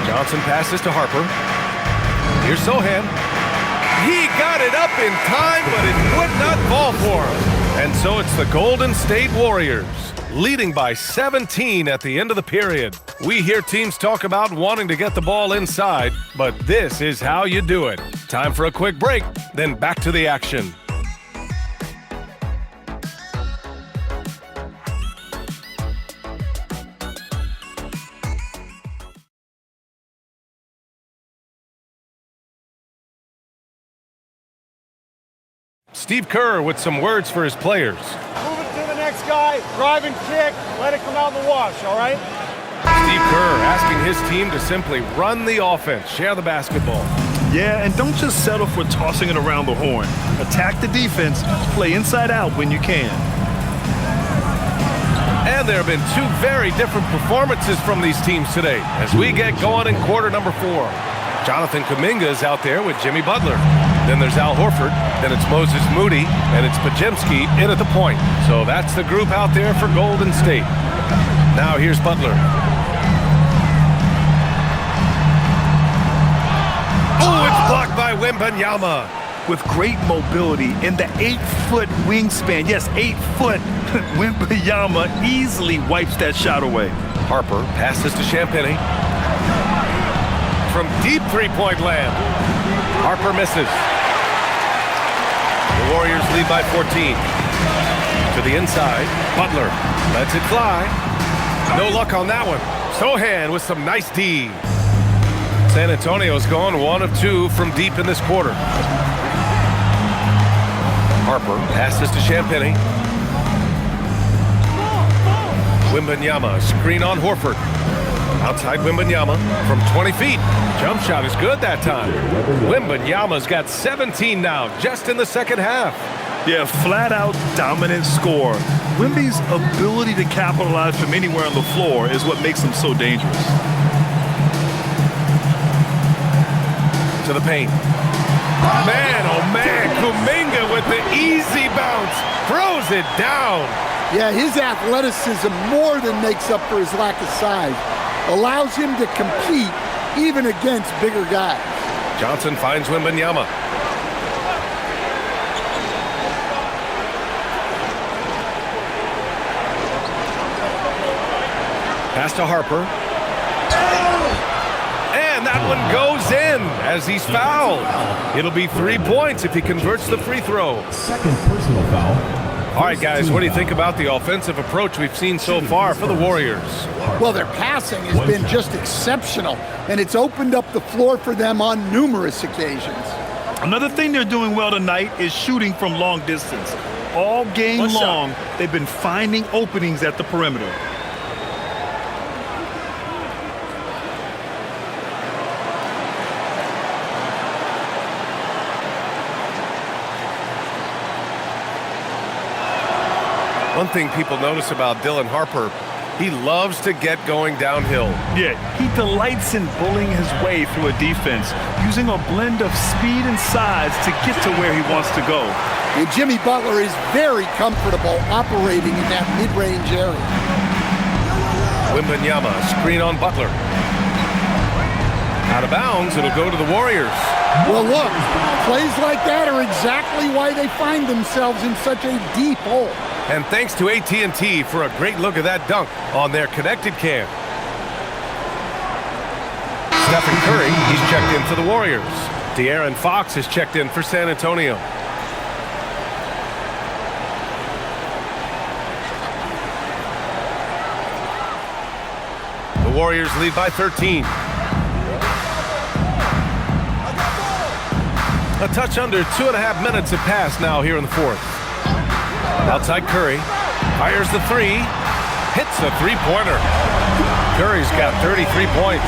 Speaker 1: Johnson passes to Harper. Here's Sohan. He got it up in time, but it would not fall for him. And so it's the Golden State Warriors, leading by 17 at the end of the period. We hear teams talk about wanting to get the ball inside, but this is how you do it. Time for a quick break, then back to the action. Steve Kerr with some words for his players.
Speaker 11: Move it to the next guy, drive and kick, let it come out in the wash, all right?
Speaker 1: Steve Kerr asking his team to simply run the offense, share the basketball.
Speaker 2: Yeah, and don't just settle for tossing it around the horn. Attack the defense, play inside out when you can.
Speaker 1: And there have been two very different performances from these teams today as we get going in quarter number 4. Jonathan Kuminga is out there with Jimmy Butler. Then there's Al Horford, then it's Moses Moody, and it's Podziemski in at the point. So that's the group out there for Golden State. Now here's Butler. Oh, it's blocked by Wembanyama.
Speaker 2: With great mobility and the 8-foot wingspan, yes, 8 foot, Wembanyama easily wipes that shot away.
Speaker 1: Harper passes to Champagnie. From deep three-point land, Harper misses. The Warriors lead by 14. To the inside, Butler lets it fly. No luck on that one. Sohan with some nice D. San Antonio's gone 1 of 2 from deep in this quarter. Harper passes to Champagnie. Wembanyama, screen on Horford. Outside Wembanyama from 20 feet. Jump shot is good that time. Wembanyama's got 17 now, just in the second half.
Speaker 2: Yeah, flat-out dominant score. Wemby's ability to capitalize from anywhere on the floor is what makes him so dangerous.
Speaker 1: To the paint. Man, oh man, Kuminga with the easy bounce. Throws it down.
Speaker 5: Yeah, his athleticism more than makes up for his lack of size. Allows him to compete even against bigger guys.
Speaker 1: Johnson finds Wembanyama. Pass to Harper. And that one goes in as he's fouled. It'll be 3 points if he converts the free throw.
Speaker 4: Second personal foul.
Speaker 1: All right, guys, what do you think about the offensive approach we've seen so far for the Warriors?
Speaker 5: Well, their passing has been just exceptional, and it's opened up the floor for them on numerous occasions.
Speaker 2: Another thing they're doing well tonight is shooting from long distance. All game long, they've been finding openings at the perimeter.
Speaker 1: One thing people notice about Dylan Harper, he loves to get going downhill.
Speaker 2: Yeah, he delights in bullying his way through a defense, using a blend of speed and size to get to where he wants to go.
Speaker 5: And Jimmy Butler is very comfortable operating in that mid-range area.
Speaker 1: Wembanyama, screen on Butler. Out of bounds, it'll go to the Warriors.
Speaker 5: Well, look, plays like that are exactly why they find themselves in such a deep hole.
Speaker 1: And thanks to AT&T for a great look at that dunk on their connected cam. Stephen Curry, he's checked in for the Warriors. De'Aaron Fox has checked in for San Antonio. The Warriors lead by 13. A touch under 2.5 minutes have passed now here in the fourth. Outside Curry, fires the three, hits a three-pointer. Curry's got 33 points.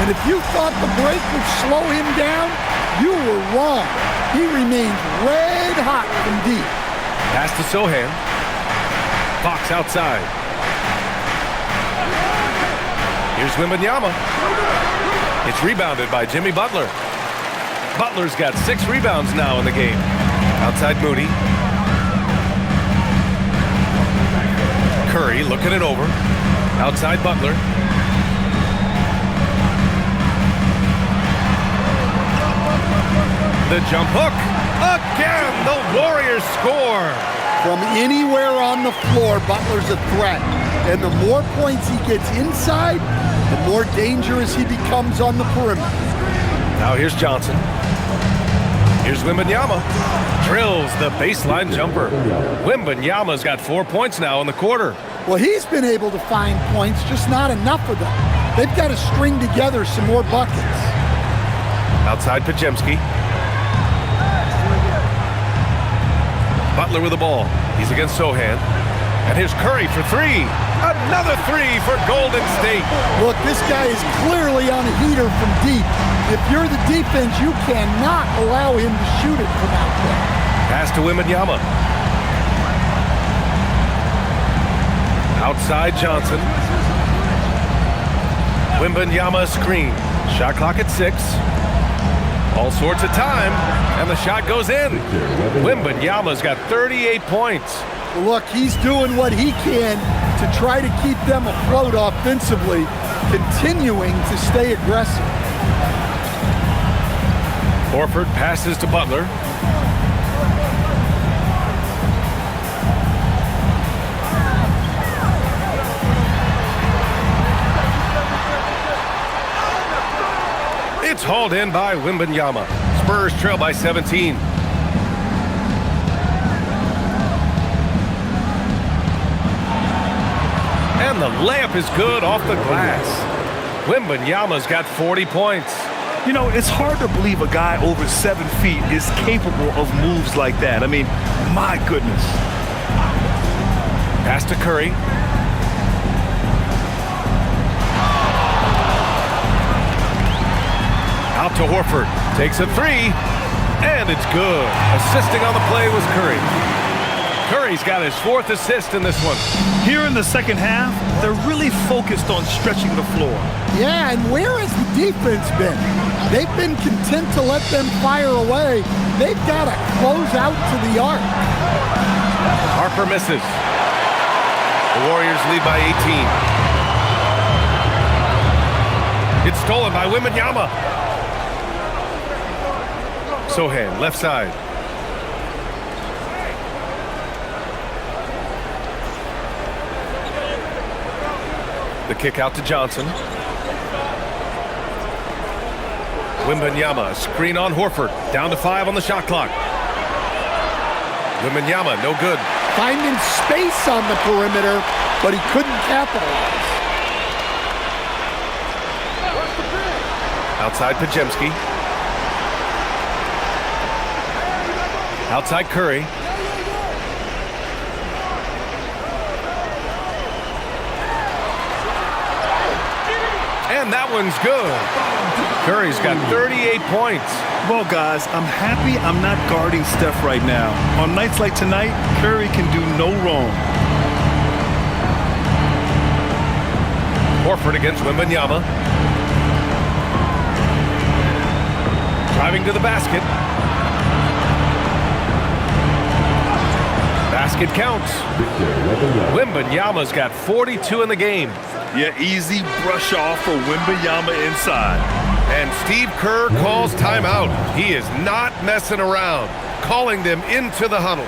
Speaker 5: And if you thought the break would slow him down, you were wrong. He remains red hot from deep.
Speaker 1: Pass to Sohan. Fox outside. Here's Wembanyama. It's rebounded by Jimmy Butler. Butler's got 6 rebounds now in the game. Outside Moody. Curry looking it over. Outside Butler. The jump hook. Again, the Warriors score.
Speaker 5: From anywhere on the floor, Butler's a threat. And the more points he gets inside, the more dangerous he becomes on the perimeter.
Speaker 1: Now here's Johnson. Here's Wembanyama. Drills the baseline jumper. Wembanyama's got 4 points now in the quarter.
Speaker 5: Well, he's been able to find points, just not enough of them. They've got to string together some more buckets.
Speaker 1: Outside Pajemski. Butler with the ball. He's against Sohan. And here's Curry for three. Another three for Golden State.
Speaker 5: Look, this guy is clearly on a heater from deep. If you're the defense, you cannot allow him to shoot it from out there.
Speaker 1: Pass to Wembanyama. Outside Johnson. Wembanyama screen. Shot clock at 6. All sorts of time, and the shot goes in. Wembanyama's got 38 points.
Speaker 5: Look, he's doing what he can to try to keep them afloat offensively, continuing to stay aggressive.
Speaker 1: Horford passes to Butler. It's hauled in by Wembanyama. Spurs trail by 17. And the layup is good off the glass. Wembanyama's got 40 points.
Speaker 2: You know, it's hard to believe a guy over 7 feet is capable of moves like that. I mean, my goodness.
Speaker 1: Pass to Curry. Out to Horford. Takes a three. And it's good. Assisting on the play was Curry. Curry's got his 4th assist in this one.
Speaker 2: Here in the second half, they're really focused on stretching the floor.
Speaker 5: Yeah, and where has the defense been? They've been content to let them fire away. They've got to close out to the arc.
Speaker 1: Harper misses. The Warriors lead by 18. It's stolen by Wembanyama. Sohan, left side. The kick out to Johnson. Wembanyama, screen on Horford. Down to 5 on the shot clock. Wembanyama, no good.
Speaker 5: Finding space on the perimeter, but he couldn't capitalize.
Speaker 1: Outside Pajemski. Outside Curry. And that one's good. Curry's got 38 points.
Speaker 2: Well, guys, I'm happy I'm not guarding Steph right now. On nights like tonight, Curry can do no wrong.
Speaker 1: Horford against Wembanyama. Driving to the basket. Basket counts. Wembanyama's got 42 in the game.
Speaker 2: Yeah, easy brush off for Wembanyama inside.
Speaker 1: And Steve Kerr calls timeout. He is not messing around, calling them into the huddle.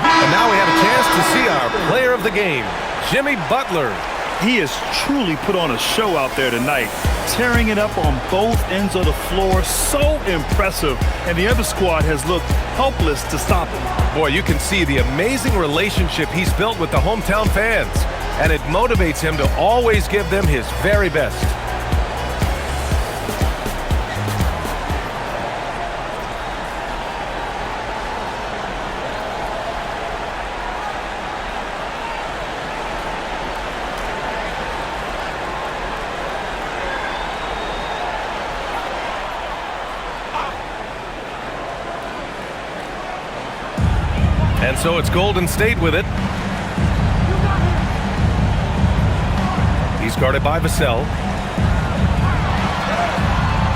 Speaker 1: And now we have a chance to see our player of the game, Jimmy Butler.
Speaker 2: He has truly put on a show out there tonight, tearing it up on both ends of the floor. So impressive, and the other squad has looked helpless to stop him.
Speaker 1: Boy, you can see the amazing relationship he's built with the hometown fans, and it motivates him to always give them his very best. And so it's Golden State with it. He's guarded by Vassell.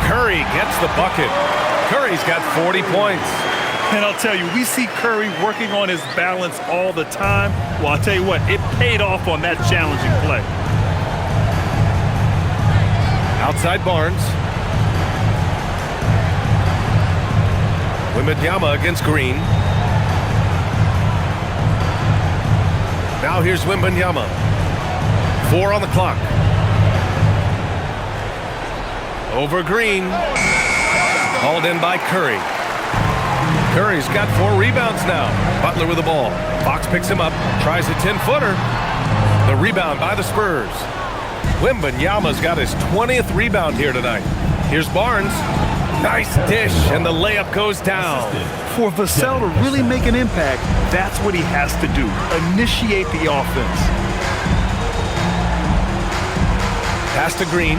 Speaker 1: Curry gets the bucket. Curry's got 40 points.
Speaker 2: And I'll tell you, we see Curry working on his balance all the time. Well, I'll tell you what, it paid off on that challenging play.
Speaker 1: Outside Barnes. Wembanyama against Green. Now here's Wembanyama. 4 on the clock. Over Green. Hauled in by Curry. Curry's got 4 rebounds now. Butler with the ball. Fox picks him up. Tries a 10-footer. The rebound by the Spurs. Wembanyama's got his 20th rebound here tonight. Here's Barnes. Nice dish, and the layup goes down.
Speaker 2: For Vassell to really make an impact, that's what he has to do. Initiate the offense.
Speaker 1: Pass to Green.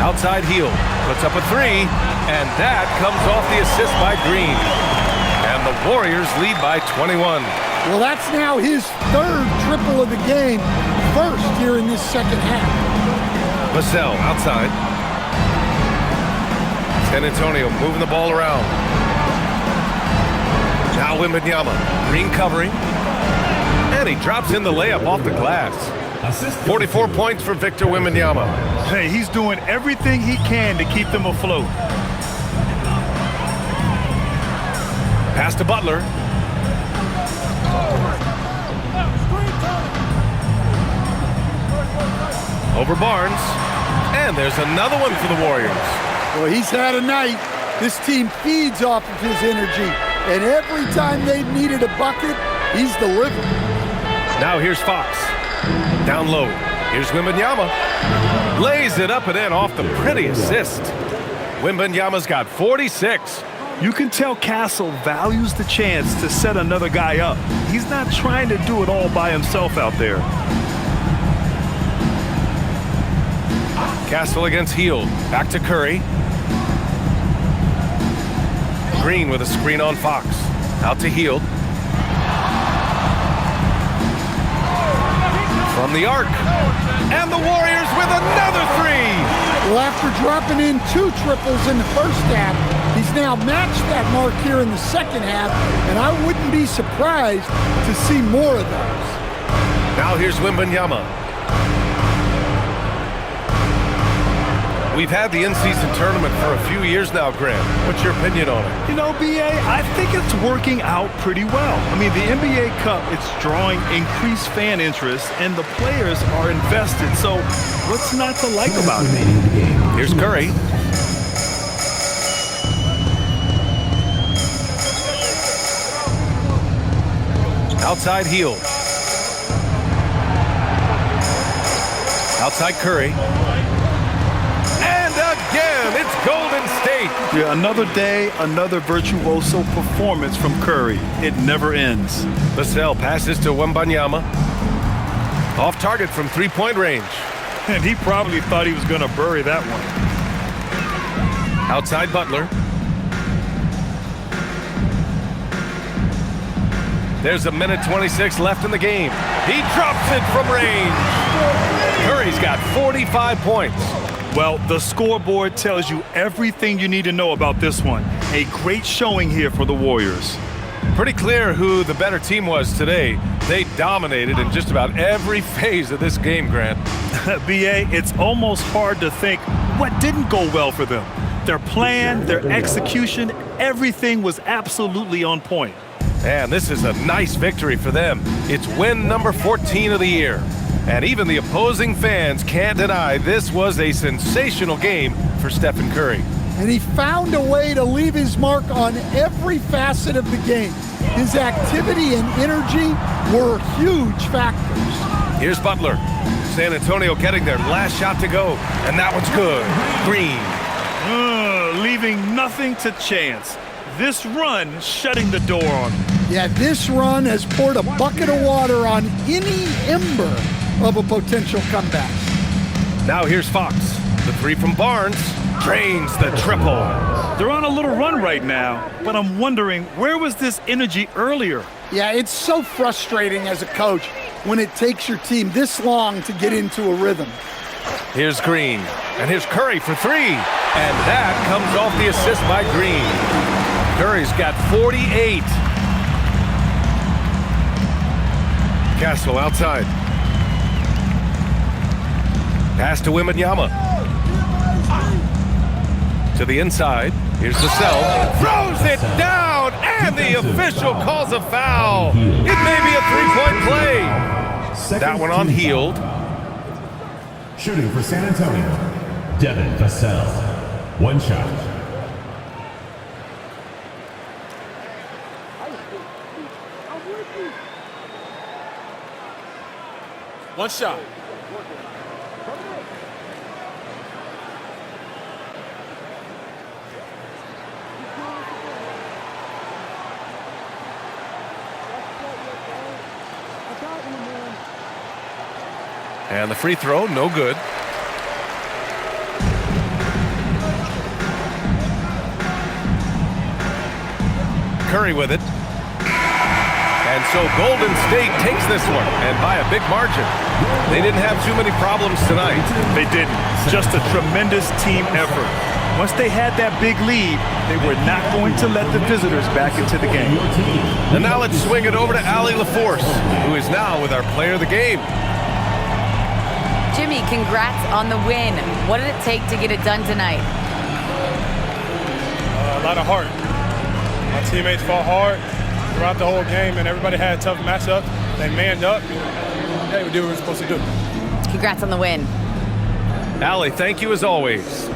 Speaker 1: Outside heel. Puts up a 3, and that comes off the assist by Green. And the Warriors lead by 21.
Speaker 5: Well, that's now his 3rd triple of the game, first here in this second half.
Speaker 1: Vassell outside. San Antonio moving the ball around. Now Wembanyama. Green covering. And he drops in the layup off the glass. 44 points for Victor Wembanyama.
Speaker 2: Hey, he's doing everything he can to keep them afloat.
Speaker 1: Pass to Butler. Over Barnes. And there's another one for the Warriors.
Speaker 5: Well, he's had a night. This team feeds off of his energy. And every time they've needed a bucket, he's delivered.
Speaker 1: Now here's Fox. Down low. Here's Wembanyama. Lays it up and in off the pretty assist. Wembanyama's got 46.
Speaker 2: You can tell Castle values the chance to set another guy up. He's not trying to do it all by himself out there.
Speaker 1: Castle against Hield. Back to Curry. Green with a screen on Fox. Out to Hield. From the arc. And the Warriors with another 3.
Speaker 5: Well, after dropping in 2 triples in the first half, he's now matched that mark here in the second half, and I wouldn't be surprised to see more of those.
Speaker 1: Now here's Wembanyama. We've had the in-season tournament for a few years now, Grant. What's your opinion on it?
Speaker 2: You know, B.A., I think it's working out pretty well. I mean, the NBA Cup, it's drawing increased fan interest, and the players are invested. So what's not to like about it?
Speaker 1: Here's Curry. Outside Hield. Outside Curry. Again, it's Golden State.
Speaker 2: Yeah, another day, another virtuoso performance from Curry. It never ends.
Speaker 1: Vassell passes to Wembanyama. Off target from 3-point range.
Speaker 2: And he probably thought he was going to bury that one.
Speaker 1: Outside Butler. There's 1:26 left in the game. He drops it from range. Curry's got 45 points.
Speaker 2: Well, the scoreboard tells you everything you need to know about this one. A great showing here for the Warriors.
Speaker 1: Pretty clear who the better team was today. They dominated in just about every phase of this game, Grant.
Speaker 2: B.A., it's almost hard to think what didn't go well for them. Their plan, their execution, everything was absolutely on point.
Speaker 1: And this is a nice victory for them. It's win number 14 of the year. And even the opposing fans can't deny this was a sensational game for Stephen Curry.
Speaker 5: And he found a way to leave his mark on every facet of the game. His activity and energy were huge factors.
Speaker 1: Here's Butler. San Antonio getting their last shot to go. And that one's good. Green.
Speaker 2: Leaving nothing to chance. This run shutting the door on him.
Speaker 5: Yeah, this run has poured a bucket of water on any ember of a potential comeback.
Speaker 1: Now here's Fox. The 3 from Barnes drains the triple.
Speaker 2: They're on a little run right now, but I'm wondering, where was this energy earlier?
Speaker 5: Yeah, it's so frustrating as a coach when it takes your team this long to get into a rhythm.
Speaker 1: Here's Green, and here's Curry for 3. And that comes off the assist by Green. Curry's got 48. Castle outside. Pass to Wembanyama. To the inside. Here's the cell. Throws it down, and the official calls a foul. It may be a three-point play. That one on Hield.
Speaker 4: Shooting for San Antonio, Devin Vassell. One shot.
Speaker 10: One shot.
Speaker 1: And the free throw, no good. Curry with it. And so Golden State takes this one, and by a big margin. They didn't have too many problems tonight.
Speaker 2: They didn't. Just a tremendous team effort. Once they had that big lead, they were not going to let the visitors back into the game.
Speaker 1: And now let's swing it over to Allie LaForce, who is now with our player of the game.
Speaker 3: Jimmy, congrats on the win. What did it take to get it done tonight?
Speaker 10: A lot of heart. My teammates fought hard throughout the whole game, and everybody had a tough matchup. They manned up. Hey, we did what we were supposed to do.
Speaker 3: Congrats on the win.
Speaker 1: Allie, thank you as always.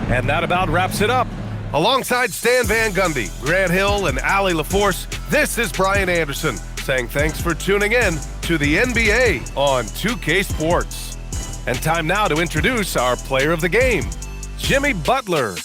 Speaker 1: And that about wraps it up. Alongside Stan Van Gundy, Grant Hill, and Allie LaForce, this is Brian Anderson saying thanks for tuning in to the NBA on 2K Sports. And time now to introduce our player of the game, Jimmy Butler.